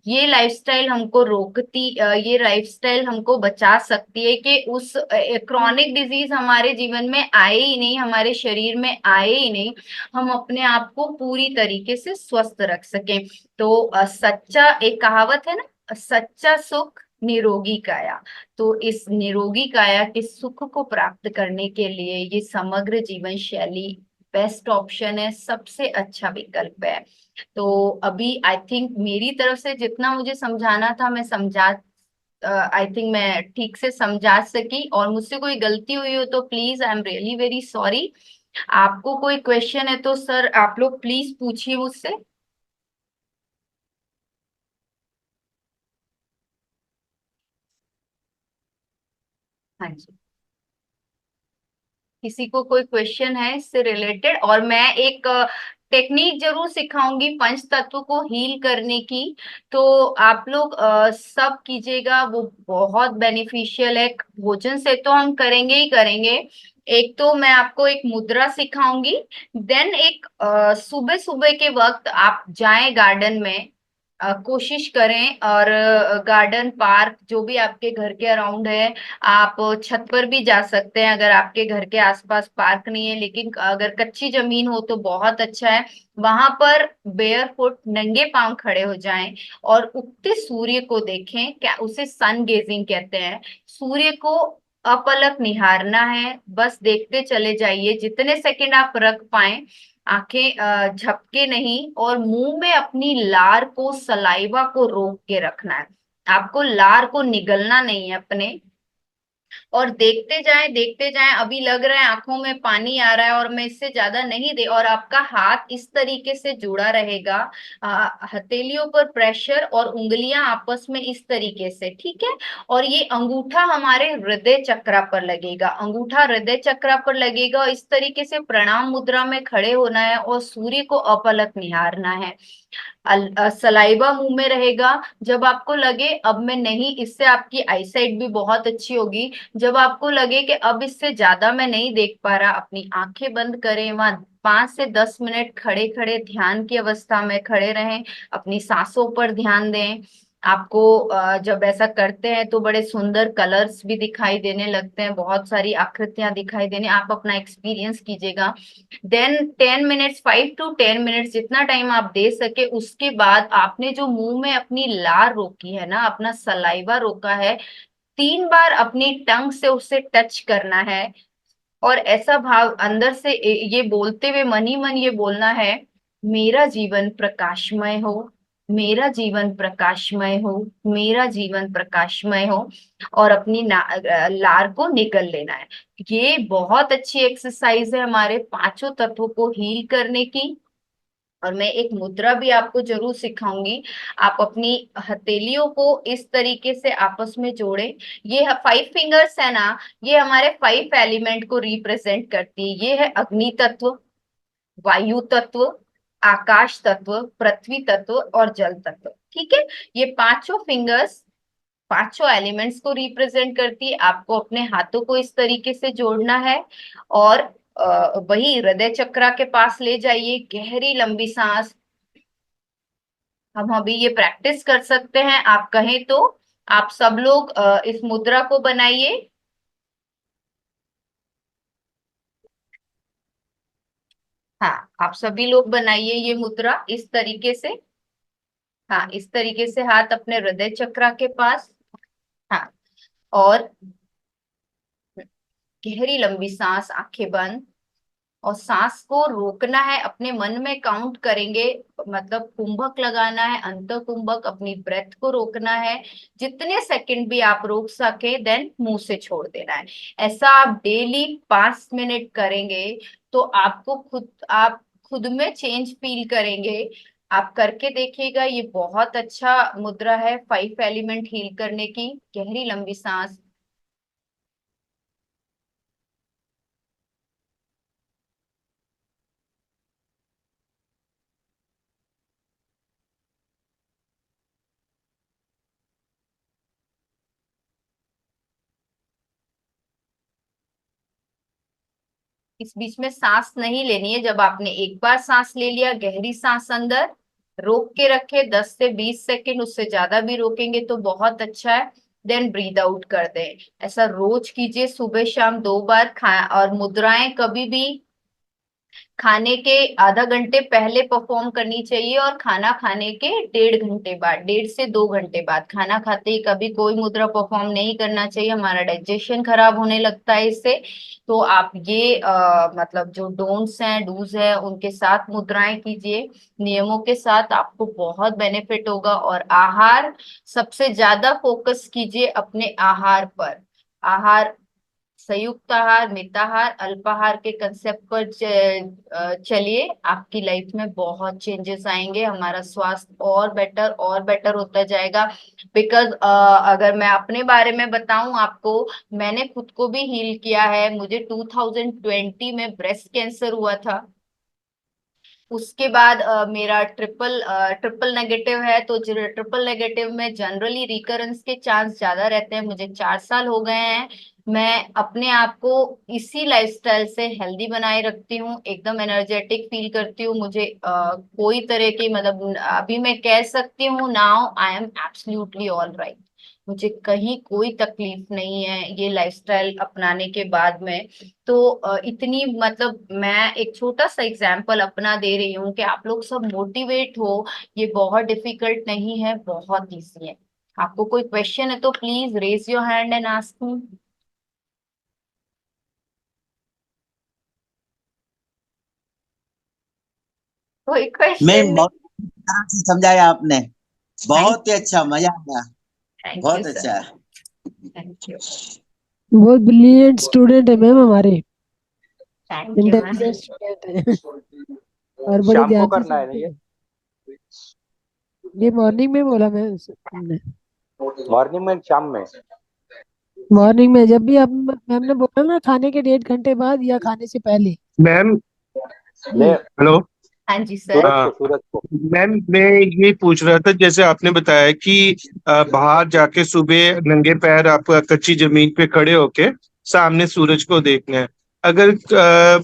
ये लाइफस्टाइल हमको ये लाइफस्टाइल हमको बचा सकती है कि उस क्रॉनिक डिजीज हमारे जीवन में आए ही नहीं, हमारे शरीर में आए ही नहीं, हम अपने आप को पूरी तरीके से स्वस्थ रख सकें। तो सच्चा, एक कहावत है ना, सच्चा सुख निरोगी काया। तो इस निरोगी काया के सुख को प्राप्त करने के लिए ये समग्र जीवन शैली बेस्ट ऑप्शन है, सबसे अच्छा विकल्प है। तो अभी आई थिंक मेरी तरफ से जितना मुझे समझाना था मैं समझा, आई थिंक मैं ठीक से समझा सकी, और मुझसे कोई गलती हुई हो तो please I am really very sorry. आपको कोई क्वेश्चन है तो सर आप लोग प्लीज पूछिए मुझसे। हाँ जी, किसी को कोई क्वेश्चन है इससे रिलेटेड? और मैं एक टेक्निक जरूर सिखाऊंगी पंच तत्व को हील करने की, तो आप लोग सब कीजिएगा, वो बहुत बेनिफिशियल है। भोजन से तो हम करेंगे ही करेंगे, एक तो मैं आपको एक मुद्रा सिखाऊंगी, देन एक सुबह सुबह के वक्त आप जाएं गार्डन में, कोशिश करें, और गार्डन, पार्क जो भी आपके घर के अराउंड है, आप छत पर भी जा सकते हैं अगर आपके घर के आसपास पार्क नहीं है, लेकिन अगर कच्ची जमीन हो तो बहुत अच्छा है। वहां पर बेयर फुट, नंगे पांव खड़े हो जाएं और उगते सूर्य को देखें, क्या उसे सन गेजिंग कहते हैं। सूर्य को अपलक निहारना है, बस देखते चले जाइए, जितने सेकंड आप रख पाए, आंखें झपके नहीं, और मुंह में अपनी लार को, सलाइवा को रोक के रखना है। आपको लार को निगलना नहीं है अपने, और देखते जाएं, अभी लग रहा है आंखों में पानी आ रहा है और मैं इससे ज्यादा नहीं दे, और आपका हाथ इस तरीके से जुड़ा रहेगा, हथेलियों पर प्रेशर और उंगलियां आपस में इस तरीके से, ठीक है। और ये अंगूठा हमारे हृदय चक्रा पर लगेगा, अंगूठा हृदय चक्रा पर लगेगा, और इस तरीके से प्रणाम मुद्रा में खड़े होना है और सूर्य को अपलक निहारना है। सलाइवा मुंह में रहेगा। जब आपको लगे अब मैं नहीं, इससे आपकी आईसाइट भी बहुत अच्छी होगी, जब आपको लगे कि अब इससे ज्यादा मैं नहीं देख पा रहा, अपनी आंखें बंद करें, वहां 5 से 10 मिनट खड़े खड़े ध्यान की अवस्था में खड़े रहें, अपनी सांसों पर ध्यान दें। आपको जब ऐसा करते हैं तो बड़े सुंदर कलर्स भी दिखाई देने लगते हैं, बहुत सारी आकृतियां दिखाई देने, आप अपना एक्सपीरियंस कीजिएगा। देन 10 मिनट्स, 5 to 10 मिनट्स, जितना टाइम आप दे सके, उसके बाद आपने जो मुंह में अपनी लार रोकी है ना, अपना सलाइवा रोका है, 3 बार अपनी टंग से उसे टच करना है, और ऐसा भाव अंदर से ये बोलते हुए मन ही मन ये बोलना है, मेरा जीवन प्रकाशमय हो, मेरा जीवन प्रकाशमय हो, मेरा जीवन प्रकाशमय हो, और अपनी लार को निगल लेना है। ये बहुत अच्छी एक्सरसाइज है हमारे पांचों तत्वों को हील करने की। और मैं एक मुद्रा भी आपको जरूर सिखाऊंगी, आप अपनी हथेलियों को इस तरीके से आपस में जोड़े। ये 5 फिंगर्स है ना, ये हमारे 5 एलिमेंट को रिप्रेजेंट करती है। ये है अग्नि तत्व, वायु तत्व, आकाश तत्व, पृथ्वी तत्व और जल तत्व। ठीक है, ये पांचों फिंगर्स पांचों एलिमेंट्स को रिप्रेजेंट करती है। आपको अपने हाथों को इस तरीके से जोड़ना है और वही हृदय चक्र के पास ले जाइए, गहरी लंबी सांस। हम अभी ये प्रैक्टिस कर सकते हैं, आप कहें तो आप सब लोग इस मुद्रा को बनाइए। हाँ, आप सभी लोग बनाइए ये मुद्रा इस तरीके से। हाँ, इस तरीके से हाथ अपने हृदय चक्र के पास। हाँ, और गहरी लंबी सांस, आंखें बंद, और सांस को रोकना है, अपने मन में काउंट करेंगे, मतलब कुंभक लगाना है, अंत कुंभक, अपनी ब्रेथ को रोकना है। जितने सेकंड भी आप रोक सके देन मुंह से छोड़ देना है। ऐसा आप डेली 5 मिनट करेंगे तो आप खुद में चेंज फील करेंगे। आप करके देखिएगा, ये बहुत अच्छा मुद्रा है 5 एलिमेंट हील करने की। गहरी लंबी सांस, इस बीच में सांस नहीं लेनी है। जब आपने एक बार सांस ले लिया, गहरी सांस अंदर रोक के रखे 10 से 20 सेकंड, उससे ज्यादा भी रोकेंगे तो बहुत अच्छा है। देन ब्रीद आउट कर दें। ऐसा रोज कीजिए, सुबह शाम 2 बार खा। और मुद्राएं कभी भी खाने के आधा घंटे पहले परफॉर्म करनी चाहिए और खाना खाने के 1.5 घंटे बाद, 1.5 से 2 घंटे बाद। खाना खाते ही कभी कोई मुद्रा परफॉर्म नहीं करना चाहिए, हमारा डाइजेशन खराब होने लगता है इससे। तो आप ये मतलब जो डोंट्स हैं, डूज है, उनके साथ मुद्राएं कीजिए, नियमों के साथ, आपको बहुत बेनिफिट होगा। और आहार, सबसे ज्यादा फोकस कीजिए अपने आहार पर। आहार, संयुक्त आहार, मिताहार, अल्पाहार के कंसेप्ट पर चलिए, आपकी लाइफ में बहुत चेंजेस आएंगे, हमारा स्वास्थ्य और बेटर होता जाएगा। बिकॉज अगर मैं अपने बारे में बताऊं आपको, मैंने खुद को भी हील किया है। मुझे 2020 में ब्रेस्ट कैंसर हुआ था। उसके बाद मेरा ट्रिपल नेगेटिव है, तो ट्रिपल नेगेटिव में जनरली रिकरेंस के चांस ज्यादा रहते हैं। मुझे 4 साल हो गए हैं। मैं अपने आप को इसी लाइफस्टाइल से हेल्दी बनाए रखती हूँ, एकदम एनर्जेटिक फील करती हूँ। मुझे कोई तरह की, मतलब अभी मैं कह सकती हूँ, now I am absolutely all right. मुझे कहीं कोई तकलीफ नहीं है ये लाइफस्टाइल अपनाने के बाद में। तो इतनी, मतलब मैं एक छोटा सा एग्जांपल अपना दे रही हूँ कि आप लोग सब मोटिवेट हो। ये बहुत डिफिकल्ट नहीं है, बहुत इजी है। आपको कोई क्वेश्चन है तो please raise your hand and ask me. कोई मैम क्वेश्चन नहीं? बहुत तरह से समझाया आपने, थैंक बहुत ही अच्छा, मजा आया। थैंक यू बहुत सर। अच्छा। Thank you. बहुत ब्रिलियंट स्टूडेंट है मैम हमारे, thank you ma'am. Intelligent student है और बड़े शाम को ध्यान से करना है ना सुनते ये? हैं। ये मॉर्निंग में बोला मैं हमने। मॉर्निंग में, शाम में? मॉर्निंग में, जब भी आप मैम ने बोला ना, खाने के 1.5 घंटे बाद या खाने से पहले। मैम ले, हेलो। हाँ जी सर। सूरज को, हाँ सूरज को। मैम, मैं ये पूछ रहा था, जैसे आपने बताया कि बाहर जाके सुबह नंगे पैर आप कच्ची जमीन पे खड़े होके सामने सूरज को देखना है। अगर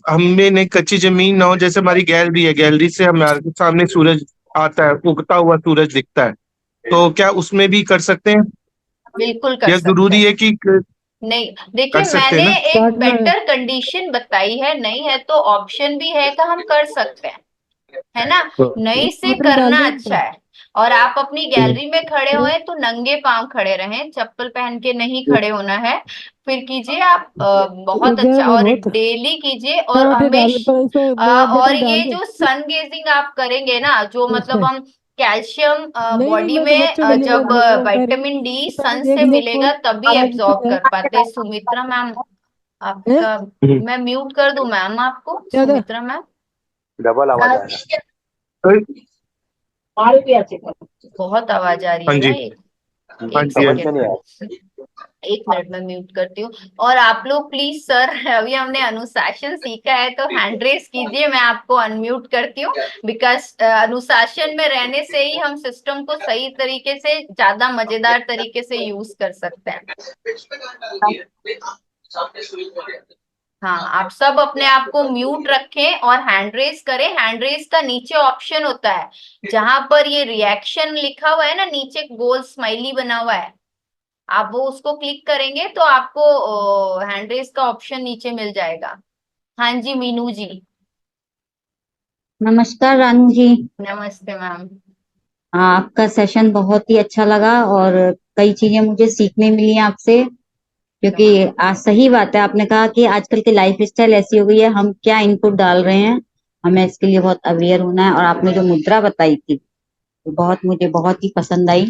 हमें नहीं, कच्ची जमीन ना हो, जैसे हमारी गैलरी है, गैलरी से हमारे सामने सूरज आता है, उगता हुआ सूरज दिखता है, तो क्या उसमें भी कर सकते हैं बिल्कुल कर या सकते जरूरी हैं। है कि नहीं, कर देखिए सकते मैंने हैं ना? एक स्टार्ट में बेटर कंडीशन बताई है, नहीं है तो ऑप्शन भी है कि हम कर सकते हैं, है ना। नहीं से वाटर डाल करना दें अच्छा इनको। है। और आप अपनी गैलरी में खड़े होए तो नंगे पांव खड़े रहें, चप्पल पहन के नहीं खड़े होना है। फिर कीजिए आप, बहुत उधर अच्छा, है और बहुत। डेली कीजिए। और पराठे डाल, हमेश पर इसमें और बटर डाल ये दे। जो सन गेजिंग आप करेंगे ना, जो मतलब हम कैल्शियम नहीं नहीं, बॉडी मैं तो में बच्चों के लिए जब वो कह रही विटामिन डी थी, सन पहले देख से लिया कौन मिलेगा तभी वाला एब्जॉर्ब यूट्यूब कर पाते हैं। सुमित्रा मैम, है। आपका, मैं म्यूट कर दूं मैम आपको, ज्यादा सुमित्रा मैम? डबल आवाज आएगा। बहुत आवाज आ रही हाँ है जी। ना, एक हाँ एक जी, हाँ समझ जी। में नहीं आया। सेकेंड, एक मिनट में म्यूट करती हूँ। और आप लोग प्लीज सर, अभी हमने अनुशासन सीखा है तो हैंड रेस कीजिए, मैं आपको अनम्यूट करती हूँ। बिकॉज अनुशासन में रहने से ही हम सिस्टम को सही तरीके से, ज्यादा मजेदार तरीके से यूज कर सकते हैं। हाँ, आप सब अपने आप को म्यूट रखें और हैंड रेस करें। हैंड रेस का नीचे ऑप्शन होता है जहां पर ये रिएक्शन लिखा हुआ है ना, नीचे गोल स्माइली बना हुआ है, आप वो उसको क्लिक करेंगे तो आपको हैंड रेस का ऑप्शन नीचे मिल जाएगा। हाँ जी, मीनू जी। नमस्कार रानू जी। नमस्ते मैम। आपका सेशन बहुत ही अच्छा लगा और कई चीजें मुझे सीखने मिली आपसे, क्योंकि आज सही बात है, आपने कहा कि आजकल की लाइफ स्टाइल ऐसी हो गई है, हम क्या इनपुट डाल रहे हैं, हमें इसके लिए बहुत अवेयर होना है। और आपने जो मुद्रा बताई थी वो मुझे बहुत ही पसंद आई।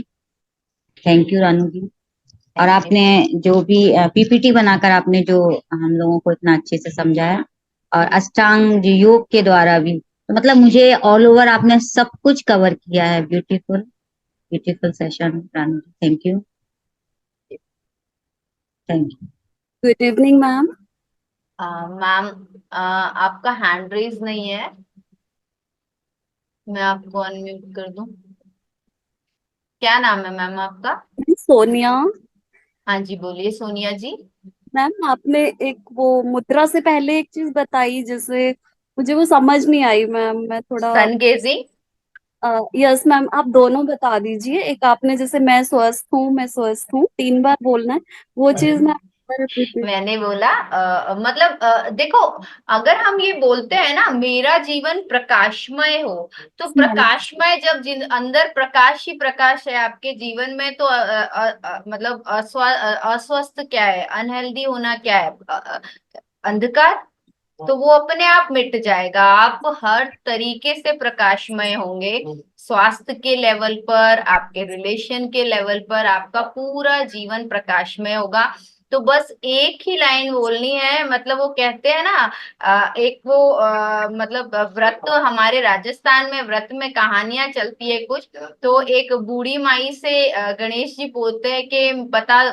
थैंक यू रानू जी। और आपने जो भी पीपीटी बनाकर आपने जो हम लोगों को इतना अच्छे से समझाया, और अष्टांग योग के द्वारा भी, तो मतलब मुझे ऑल ओवर आपने सब कुछ कवर किया है। Beautiful beautiful session Ranu ji, thank you. Thank you. Good evening ma'am. Ma'am, आपका हैंड रेज नहीं है, मैं आपको अनम्यूट कर दूं। क्या नाम है मैम आपका? सोनिया। हाँ जी, बोलिए सोनिया जी। मैम आपने एक वो मुद्रा से पहले एक चीज बताई जिससे मुझे वो समझ नहीं आई मैम, मैं थोड़ा। सन गेजिंग। यस मैम, आप दोनों बता दीजिए। एक आपने जैसे मैं स्वस्थ हूँ 3 बार बोलना है, वो चीज मैं रिपीट। मैंने बोला मतलब देखो, अगर हम ये बोलते हैं ना मेरा जीवन प्रकाशमय हो, तो प्रकाशमय जब अंदर प्रकाश ही प्रकाश है आपके जीवन में, तो मतलब अस्वस्थ क्या है, अनहेल्दी होना क्या है, अंधकार, तो वो अपने आप मिट जाएगा। आप हर तरीके से प्रकाशमय होंगे, स्वास्थ्य के लेवल पर, आपके रिलेशन के लेवल पर, आपका पूरा जीवन प्रकाशमय होगा। तो बस एक ही लाइन बोलनी है, मतलब वो कहते हैं ना, एक वो मतलब व्रत, तो हमारे राजस्थान में व्रत में कहानियां चलती है कुछ, तो एक बूढ़ी माई से गणेश जी बोलते हैं कि बता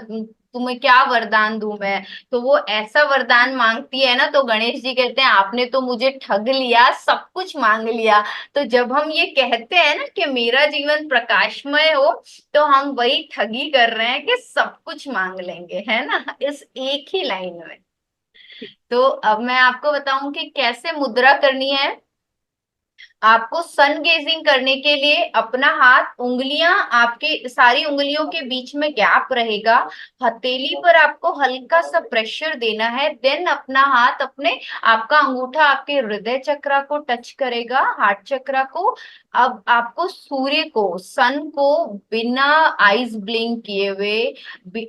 तुम्हें क्या वरदान दूं मैं, तो वो ऐसा वरदान मांगती है ना, तो गणेश जी कहते हैं आपने तो मुझे ठग लिया, सब कुछ मांग लिया। तो जब हम ये कहते हैं ना कि मेरा जीवन प्रकाशमय हो, तो हम वही ठगी कर रहे हैं कि सब कुछ मांग लेंगे, है ना, इस एक ही लाइन में। तो अब मैं आपको बताऊं कि कैसे मुद्रा करनी है। आपको सन गेजिंग करने के लिए अपना हाथ, उंगलियां आपके सारी उंगलियों के बीच में गैप रहेगा, हथेली पर आपको हल्का सा प्रेशर देना है, देन अपना हाथ अपने, आपका अंगूठा आपके हृदय चक्र को टच करेगा, हार्ट चक्र को। अब आपको सूर्य को, सन को बिना आईज ब्लिंक किए हुए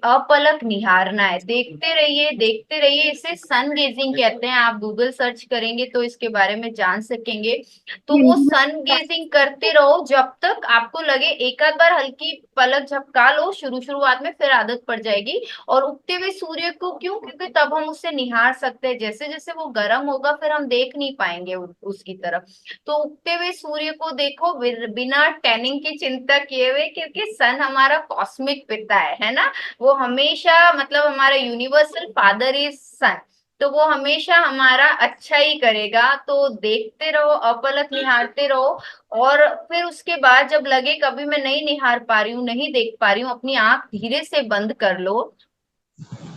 अपलक निहारना है, देखते रहिए देखते रहिए, इसे सन गेजिंग कहते हैं। आप गूगल सर्च करेंगे तो इसके बारे में जान सकेंगे। तो वो सन गेजिंग करते रहो जब तक आपको लगे, एक आध बार हल्की पलक झपका लो शुरुआत में, फिर आदत पड़ जाएगी। और उगते हुए सूर्य को क्यों? क्योंकि तब हम उससे निहार सकते हैं, जैसे जैसे वो गर्म होगा फिर हम देख नहीं पाएंगे उसकी तरफ। तो उगते हुए सूर्य को देखो बिना टैनिंग की चिंता किए हुए, क्योंकि सन हमारा कॉस्मिक पिता है ना, वो हमेशा, मतलब हमारा यूनिवर्सल फादर इज सन, तो वो हमेशा हमारा अच्छा ही करेगा। तो देखते रहो, अपलक निहारते रहो। और फिर उसके बाद जब लगे कभी मैं नहीं निहार पा रही हूँ, नहीं देख पा रही हूँ, अपनी आंख धीरे से बंद कर लो।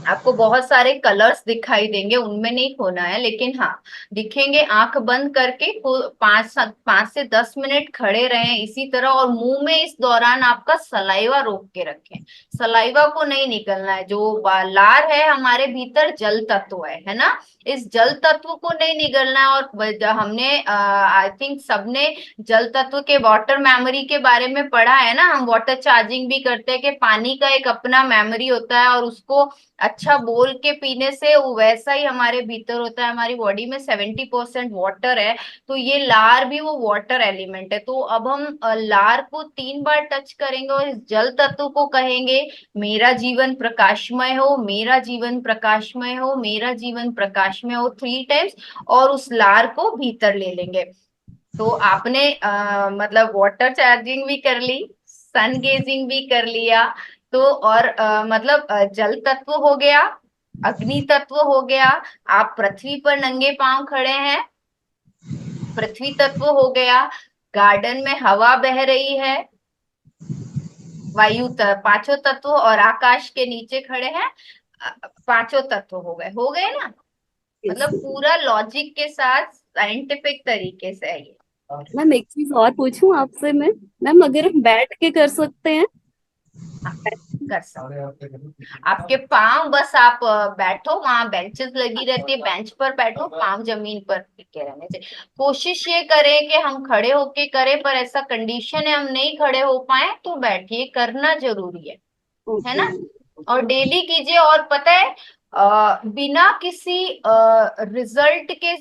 आपको बहुत सारे कलर्स दिखाई देंगे, उनमें नहीं खोना है, लेकिन हाँ दिखेंगे। आंख बंद करके 5 से 10 मिनट खड़े रहें इसी तरह, और मुंह में इस दौरान आपका सलाइवा रोक के रखें, सलाइवा को नहीं निकलना है। जो लार है हमारे भीतर जल तत्व है ना, इस जल तत्व को नहीं निगलना है। और हमने आई थिंक सबने जल तत्व के वाटर मेमोरी के बारे में पढ़ा है ना, हम वाटर चार्जिंग भी करते हैं कि पानी का एक अपना मेमोरी होता है, और उसको अच्छा बोल के पीने से वो वैसा ही हमारे भीतर होता है। हमारी बॉडी में 70% वाटर है, तो ये लार भी वो वाटर एलिमेंट है। तो अब हम लार को 3 बार टच करेंगे और इस जल तत्व को कहेंगे मेरा जीवन प्रकाशमय हो, मेरा जीवन प्रकाशमय हो, मेरा जीवन प्रकाशमय हो, 3 टाइम्स, और उस लार को भीतर ले लेंगे। तो आपने मतलब वाटर चार्जिंग भी कर ली, सन गेजिंग भी कर लिया, तो और मतलब जल तत्व हो गया, अग्नि तत्व हो गया, आप पृथ्वी पर नंगे पांव खड़े हैं, पृथ्वी तत्व हो गया, गार्डन में हवा बह रही है, पांचों तत्व, और आकाश के नीचे खड़े हैं, पांचों तत्व हो गए ना। मतलब पूरा लॉजिक के साथ साइंटिफिक तरीके से है ये। मैम एक चीज और पूछूं आपसे मैं, मैम अगर हम बैठ के कर सकते हैं? हाँ, कर सकते। आपके पाँव बस आप बैठो, वहां बेंचेस लगी रहती है, बेंच पर बैठो, पाँव जमीन पर टिके रहने चाहिए। कोशिश ये करें कि हम खड़े होके करें, पर ऐसा कंडीशन है हम नहीं खड़े हो पाए तो बैठिए, करना जरूरी है ना। और डेली कीजिए। और पता है बिना किसी रिजल्ट के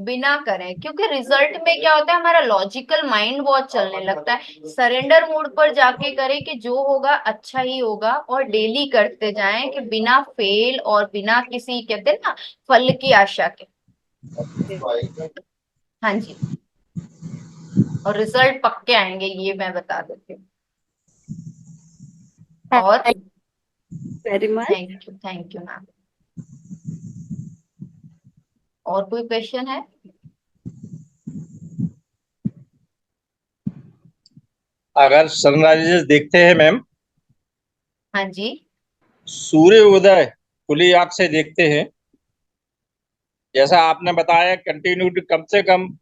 बिना करें, क्योंकि रिजल्ट में क्या होता है, हमारा लॉजिकल माइंड बहुत चलने लगता है। सरेंडर मोड पर जाके करें कि जो होगा अच्छा ही होगा, और डेली करते जाएं कि बिना फेल और बिना किसी, कहते हैं ना, फल की आशा के। हाँ जी, और रिजल्ट पक्के आएंगे, ये मैं बता देती हूँ। और very much. Thank you ma'am. और कोई क्वेश्चन है? अगर सनराइजेस देखते हैं मैम, हाँ जी। सूर्य उदय खुली आंख से देखते हैं, जैसा आपने बताया कंटिन्यू कम से कम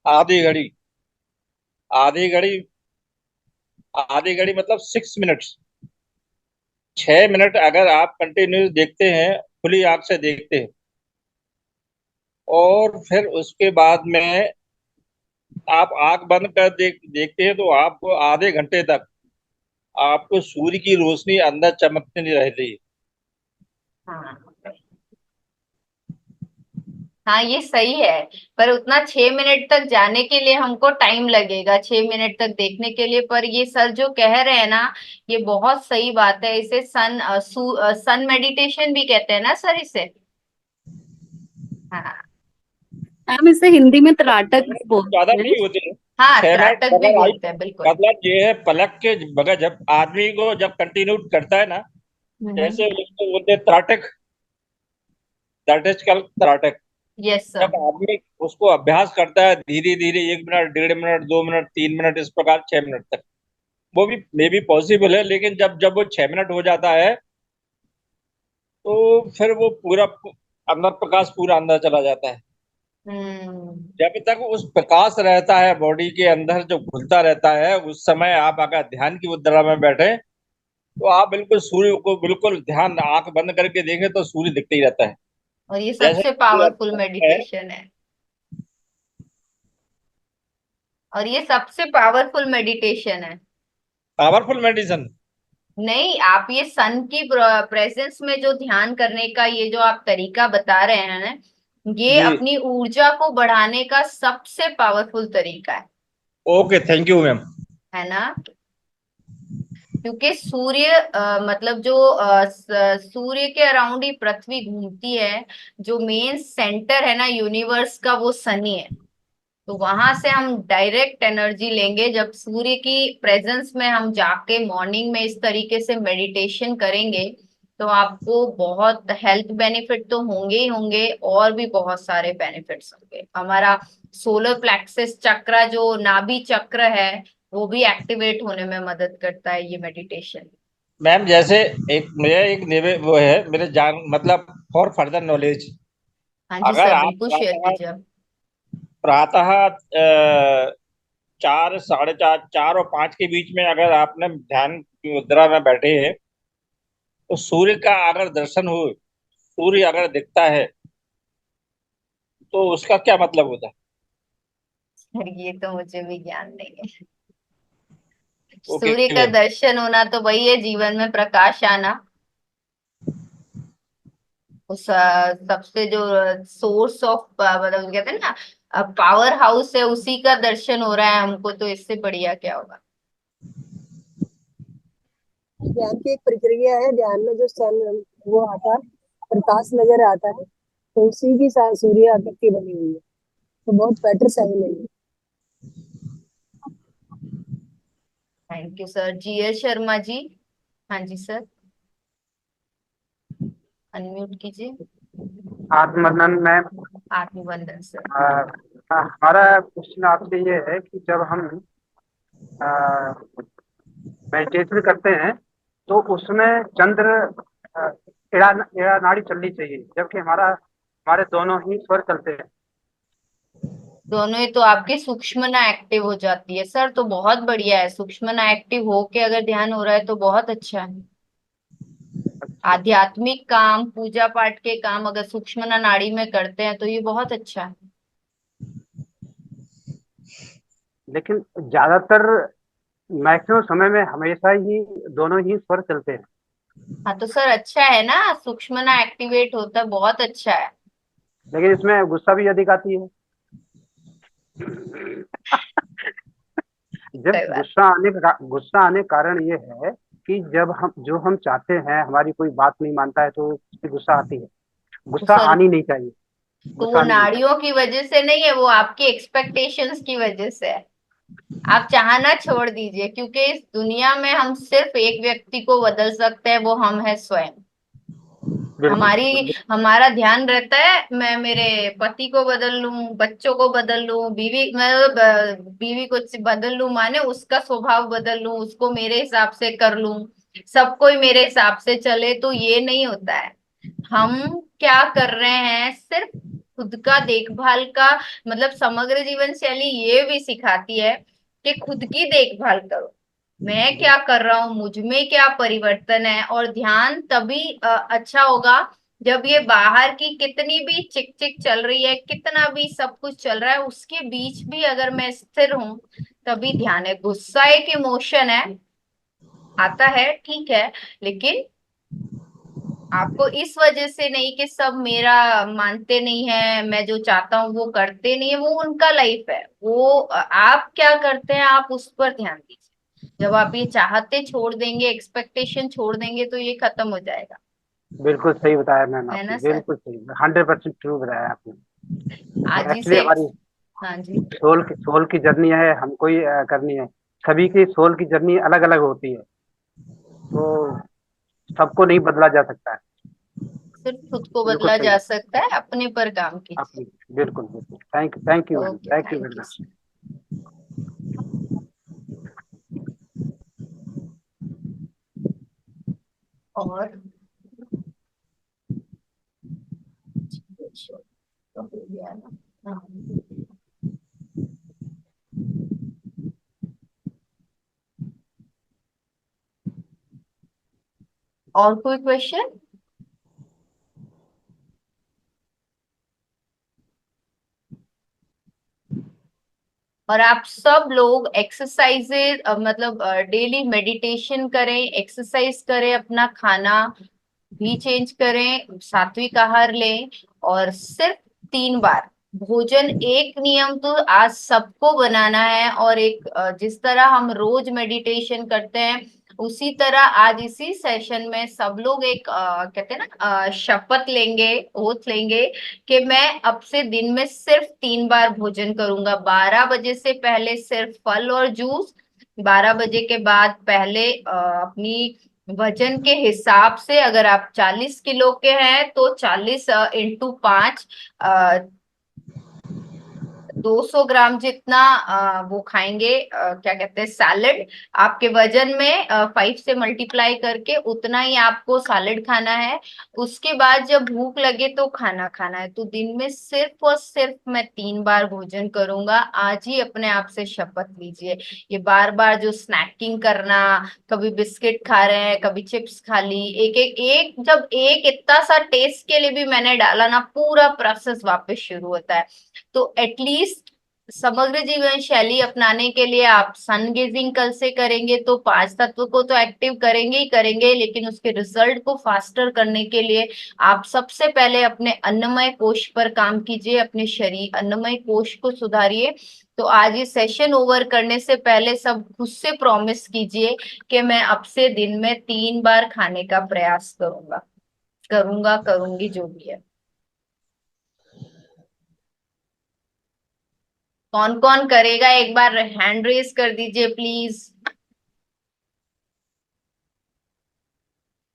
आधी घड़ी, आधी घड़ी, आधी घड़ी मतलब 6 मिनट्स, 6 मिनट अगर आप कंटिन्यू देखते हैं, खुली आंख से देखते हैं, और फिर उसके बाद में आप आंख बंद कर देखते हैं, तो आपको आधे घंटे तक आपको सूर्य की रोशनी अंदर चमकती नहीं रहती है। हाँ हाँ, ये सही है। पर उतना 6 मिनट तक जाने के लिए हमको टाइम लगेगा, 6 मिनट तक देखने के लिए। पर ये सर जो कह रहे हैं ना, ये बहुत सही बात है। इसे सन मेडिटेशन भी कहते हैं ना सर, इसे। हाँ मैम इसे हिंदी में त्राटक भी ज्यादा बोलते हैं। नहीं होते हैं। हाँ, 6 मिनट त्राटक भी अगर आई, बोलते हैं, बिल्कुल। मतलब ये है पलक के बगैर जब आदमी को जब कंटिन्यू करता है ना, जैसे उसको बोलते हैं त्राटक, that is called trataka. Yes sir. जब आदमी उसको अभ्यास करता है धीरे धीरे, 1 मिनट, 1.5 मिनट, 2 मिनट, 3 मिनट, इस प्रकार 6 मिनट तक, वो भी मे भी पॉसिबल है। लेकिन जब जब वो 6 मिनट हो जाता है, तो फिर वो पूरा अंदर प्रकाश पूरा अंदर चला जाता है। हम्म। जब तक उस प्रकाश रहता है बॉडी के अंदर जो घुलता रहता है, उस समय आप अगर ध्यान की मुद्रा में बैठे, तो आप बिल्कुल सूर्य को बिल्कुल ध्यान आंख बंद करके देखें तो सूर्य दिखते ही रहता है। और ये जैसे सबसे पावरफुल मेडिटेशन है। और ये सबसे पावरफुल मेडिटेशन है। Powerful medicine. नहीं, आप ये सन की प्रेजेंस में जो ध्यान करने का ये जो आप तरीका बता रहे हैं ना, ये जी, अपनी ऊर्जा को बढ़ाने का सबसे पावरफुल तरीका ओके, थैंक यू मैम। है ना। क्योंकि सूर्य मतलब जो सूर्य के अराउंड ही पृथ्वी घूमती है। जो मेन सेंटर है ना यूनिवर्स का, वो शनि है। तो वहां से हम डायरेक्ट एनर्जी लेंगे। जब सूर्य की प्रेजेंस में हम जाके मॉर्निंग में इस तरीके से मेडिटेशन करेंगे, तो आपको बहुत हेल्थ बेनिफिट तो होंगे ही होंगे, और भी बहुत सारे बेनिफिट्स होंगे। हमारा सोलर प्लेक्सस चक्र, जो नाभि चक्र है, वो भी एक्टिवेट होने में मदद करता है ये मेडिटेशन। मैम जैसे एक मेरा एक वो है मेरे जान, मतलब फॉर फर्दर नॉलेज, हाँ जी अगर सर, आप बिल्कुल शेयर प्रातः कीजिए आप। प्रातः 4, 4:30, 4 और 5 के बीच में अगर आपने ध्यान की मुद्रा में बैठे हैं, तो सूर्य का अगर दर्शन हो, सूर्य अगर दिखता है, तो उसका क्या मतलब होता है? सर ये तो मुझे भी ज्ञान नहीं है। ओके सूर्य का मैम। दर्शन होना तो वही है, जीवन में प्रकाश आना। उस सबसे जो सोर्स ऑफ, मतलब कहते हैं ना, पावर हाउस है, उसी का दर्शन हो रहा है हमको, तो इससे बढ़िया क्या होगा। ध्यान की एक प्रक्रिया है। ध्यान में जो सन वो आता है, प्रकाश नजर आता है, तो उसी की सूर्य आकृति बनी हुई है। तो बहुत बेटर साइन है ये। Thank you sir. G S Sharma ji. हाँ जी सर, अनम्यूट कीजिए। Atmanandan ma'am, Atmabandhan sir. हमारा क्वेश्चन आपसे ये है कि जब हम मेडिटेशन करते हैं तो उसमें चंद्र अ, इड़ा नाड़ी चलनी चाहिए, जबकि हमारे दोनों ही स्वर चलते हैं। दोनों ही तो आपकी सूक्ष्मना एक्टिव हो जाती है सर, तो बहुत बढ़िया है। सूक्ष्मना एक्टिव होके अगर ध्यान हो रहा है तो बहुत अच्छा है। आध्यात्मिक काम, पूजा पाठ के काम अगर सूक्ष्मना नाड़ी में करते हैं तो ये बहुत अच्छा है। लेकिन ज्यादातर मैक्सिमम समय में हमेशा ही दोनों ही स्वर चलते हैं। हाँ तो सर अच्छा है ना, सूक्ष्मना एक्टिवेट होता है, बहुत अच्छा है। लेकिन इसमें गुस्सा भी अधिक आती है। जब सही बात। गुस्सा आने का कारण ये है कि जब हम चाहते हैं, हमारी कोई बात नहीं मानता है तो उसकी गुस्सा आती है। तो गुस्सा सर आनी नहीं चाहिए। तो गुस्सा वो आनी नहीं नाड़ियों की वजह से नहीं है, वो आपकी एक्सपेक्टेशंस की वजह से है। आप चाहना छोड़ दीजिए, क्योंकि इस दुनिया में हम सिर्फ एक व्यक्ति को बदल सकते हैं, वो हम है स्वयं। चाहिए। बिल्कुल बिल्कुल। हमारा ध्यान रहता है मैं मेरे पति को बदल लूं, बच्चों को बदल लूं, बीवी को बदल लूं, माने उसका स्वभाव बदल लूं, उसको मेरे हिसाब से कर लूं, सब कोई मेरे हिसाब से चले, तो ये नहीं होता है। हम क्या कर रहे हैं, सिर्फ खुद का देखभाल का मतलब समग्र जीवन शैली ये भी सिखाती है कि खुद की देखभाल करो। मैं क्या कर रहा हूँ, मुझ में क्या परिवर्तन है, और ध्यान तभी अच्छा होगा जब ये बाहर की कितनी भी चिक चिक चल रही है, कितना भी सब कुछ चल रहा है, उसके बीच भी अगर मैं स्थिर हूँ, तभी ध्यान है। गुस्सा एक इमोशन है, आता है ठीक है, लेकिन आपको इस वजह से नहीं कि सब मेरा मानते नहीं है, मैं जो चाहता हूँ वो करते नहीं है, वो उनका लाइफ है। वो आप क्या करते हैं, आप उस पर ध्यान दीजिए। जब आप ये चाहते छोड़ देंगे, एक्सपेक्टेशन छोड़ देंगे, तो ये खत्म हो जाएगा। बिल्कुल सही बताया मैम है आपने, ना सर? बिल्कुल सही, 100% ट्रू बताया आपने। आज ही एक्चुअली से। हमारी हाँ जी। सोल की जर्नी है, हमको ही करनी है। सभी की सोल की जर्नी अलग अलग होती है, तो सबको नहीं बदला जा सकता है। सिर्फ खुद को बिल्कुल बदला सही। जा सकता है, अपने पर काम कीजिए। आपने बिल्कुल बिल्कुल, thank you ma'am, okay, thank you thank very you. Much. और तो हो गया ना? हाँ। और कोई क्वेश्चन? और आप सब लोग एक्सरसाइजेज मतलब डेली मेडिटेशन करें, एक्सरसाइज करें, अपना खाना भी चेंज करें, सात्विक आहार लें, और सिर्फ 3 बार भोजन। एक नियम तो आज सबको बनाना है, और एक जिस तरह हम रोज मेडिटेशन करते हैं, उसी तरह आज इसी सेशन में सब लोग एक कहते हैं ना शपथ लेंगे, ओथ लेंगे कि मैं अब से दिन में सिर्फ 3 बार भोजन करूंगा। 12 बजे से पहले सिर्फ फल और जूस, 12 बजे के बाद पहले अपनी वजन के हिसाब से, अगर आप 40 किलो के हैं तो 40 × 5 200 ग्राम जितना वो खाएंगे, क्या कहते हैं, सैलेड। आपके वजन में 5 से मल्टीप्लाई करके उतना ही आपको सैलेड खाना है। उसके बाद जब भूख लगे तो खाना खाना है। तो दिन में सिर्फ और सिर्फ मैं 3 बार भोजन करूंगा। आज ही अपने आप से शपथ लीजिए। ये बार बार जो स्नैकिंग करना, कभी बिस्किट खा रहे हैं, कभी चिप्स खा ली, एक एक एक जब एक इतना सा टेस्ट के लिए भी मैंने डाला ना, पूरा प्रोसेस वापस शुरू होता है। तो एटलीस्ट समग्र जीवन शैली अपनाने के लिए आप सन गेजिंग कल से करेंगे, तो 5 तत्व को तो एक्टिव करेंगे ही करेंगे, लेकिन उसके रिजल्ट को फास्टर करने के लिए आप सबसे पहले अपने अन्नमय कोश पर काम कीजिए, अपने शरीर अन्नमय कोश को सुधारिए। तो आज ये सेशन ओवर करने से पहले सब खुद से प्रॉमिस कीजिए कि मैं अब से दिन में 3 बार खाने का प्रयास करूंगा, करूंगा, करूंगी, जो भी है। कौन कौन करेगा, एक बार हैंड रेज कर दीजिए प्लीज।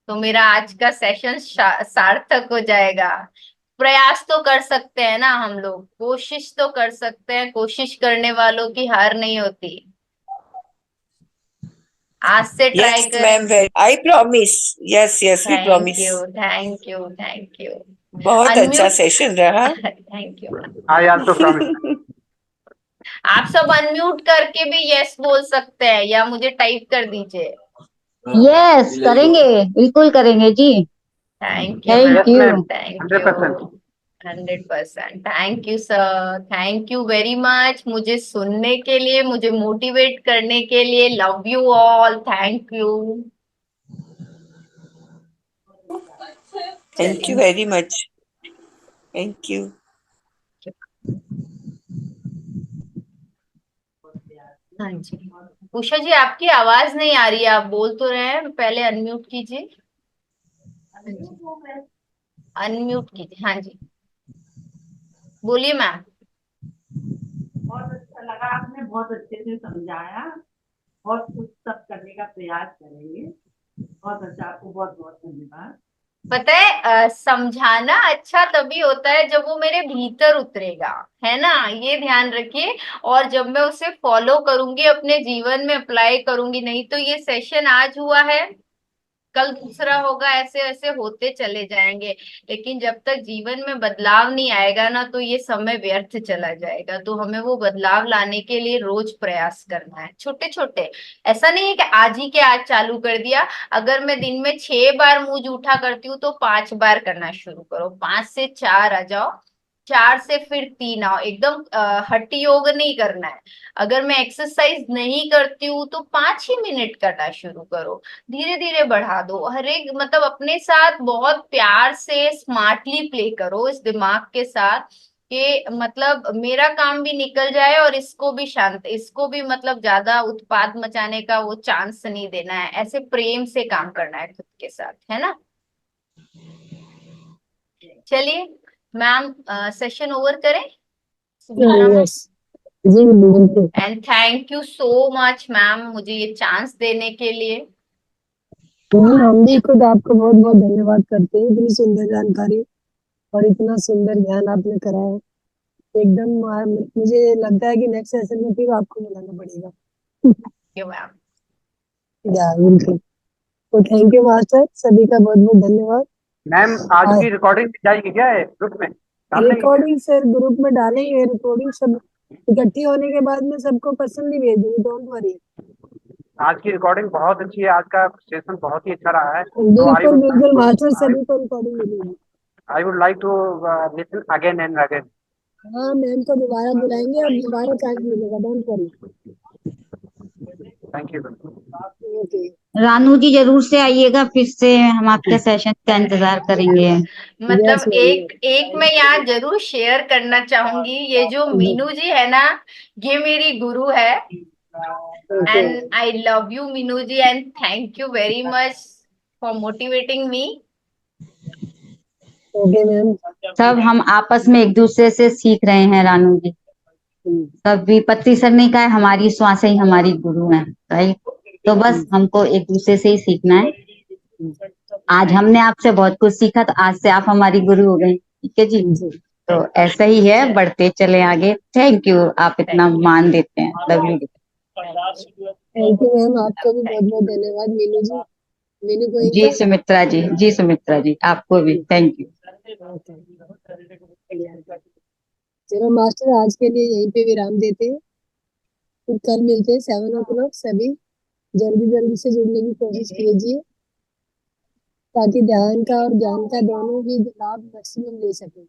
तो मेरा आज का सेशन सार्थक हो जाएगा। प्रयास तो कर सकते हैं ना हम लोग, कोशिश तो कर सकते हैं, कोशिश करने वालों की हार नहीं होती। आज से ट्राई Yes, कर। ma'am. I promise. Yes, yes, we thank promise. You, thank you, thank you. बहुत अच्छा अनम्यूट। सेशन रहा। Thank you. I also promise. आप सब अनम्यूट करके भी यस बोल सकते हैं या मुझे टाइप कर दीजिए। यस करेंगे, बिल्कुल करेंगे जी। Thank you thank ma'am, yes you. Ma'am, thank you. 100%। 100%। Thank you sir, thank you very much मुझे सुनने के लिए, मुझे मोटिवेट करने के लिए। Love you all, thank you. Thank you very much. Thank you. हाँ जी, उषा जी आपकी आवाज नहीं आ रही है, आप बोल तो रहे हैं, पहले अनम्यूट कीजिए। अनम्यूट कीजिए, हाँ जी, बोलिए मैम। बहुत अच्छा लगा, आपने बहुत अच्छे से समझाया और कुछ सब करने का प्रयास करेंगे। बहुत अच्छा, आपको बहुत बहुत धन्यवाद। पता है समझाना अच्छा तभी होता है जब वो मेरे भीतर उतरेगा, है ना, ये ध्यान रखिए। और जब मैं उसे फॉलो करूंगी, अपने जीवन में अप्लाई करूंगी, नहीं तो ये सेशन आज हुआ है, कल दूसरा होगा, ऐसे ऐसे होते चले जाएंगे। लेकिन जब तक जीवन में बदलाव नहीं आएगा ना, तो ये समय व्यर्थ चला जाएगा। तो हमें वो बदलाव लाने के लिए रोज प्रयास करना है, छोटे छोटे। ऐसा नहीं है कि आज ही के आज चालू कर दिया। अगर मैं दिन में 6 बार मुंह जूठा करती हूँ तो 5 बार करना शुरू करो, 5 से 4 आ जाओ, 4 से फिर 3 आओ। एकदम हठी योग नहीं करना है। अगर मैं एक्सरसाइज नहीं करती हूँ तो 5 ही मिनट करना शुरू करो, धीरे धीरे बढ़ा दो। हर एक मतलब अपने साथ बहुत प्यार से स्मार्टली प्ले करो इस दिमाग के साथ, कि मतलब मेरा काम भी निकल जाए और इसको भी शांत, इसको भी मतलब ज्यादा उत्पाद मचाने का वो चांस नहीं देना है। ऐसे प्रेम से काम करना है खुद के साथ, है ना। चलिए मैम, सेशन ओवर करें। सुमित्रा मैम। यस जी, बिल्कुल। And thank you so much ma'am मुझे ये चांस देने के लिए। मैम हम भी खुद आपको बहुत बहुत धन्यवाद करते हैं, इतनी सुंदर जानकारी और इतना सुंदर ज्ञान आपने कराया। एकदम मुझे लगता है कि नेक्स्ट सेशन में फिर आपको बुलाना पड़ेगा। Thank you ma'am. या बिल्कुल। तो थैंक यू मास्टर, सभी का बहुत बहुत धन्यवाद। मैम आज की रिकॉर्डिंग जाएगी क्या है ग्रुप में, डाल देंगे क्या? रिकॉर्डिंग सर ग्रुप में डालेंगे, रिकॉर्डिंग सब इकट्ठी होने के बाद में सबको पर्सनली भेज दूंगी, डोंट वरी। आज की रिकॉर्डिंग बहुत अच्छी है, आज का सेशन बहुत ही अच्छा रहा है। बिल्कुल बिल्कुल मास्टर, सभी को रिकॉर्डिंग मिलेगी। I would like to listen again and again. हाँ मैम को दोबारा बुलाएंगे और दोबारा चांस मिलेगा, don't worry. Thank you. Okay. Ranu ji जरूर से आइएगा, फिर से हम आपके सेशन का इंतजार करेंगे। मतलब Yes, ma'am, एक मैं यहाँ जरूर शेयर करना चाहूंगी, ये जो मीनू जी है ना, ये मेरी गुरु है। Okay and I love you Meenu ji, and thank you very much for motivating me. Okay ma'am. सब हम आपस में एक दूसरे से सीख रहे हैं रानू जी। कभी पत्ती सर ने कहा है, हमारी श्वासें ही हमारी गुरु हैं, राइट। तो बस हमको एक दूसरे से ही सीखना है। आज हमने आपसे बहुत कुछ सीखा, तो आज से आप हमारी गुरु हो गई, ठीक है जी। तो ऐसा ही है, बढ़ते चले आगे। थैंक यू, आप इतना मान देते हैं। Love you. Thank you ma'am, आपको भी बहुत बहुत धन्यवाद। मीनू जी, मीनू जी गोइंका। सुमित्रा जी, जी सुमित्रा जी, आपको भी थैंक यू। चलो मास्टर, आज के लिए यहीं पे विराम देते हैं, फिर कल मिलते हैं 7 o'clock। सभी जल्दी जल्दी से जुड़ने की कोशिश कीजिए, ताकि ध्यान का और ज्ञान का दोनों ही लाभ मैक्सिमम ले सके।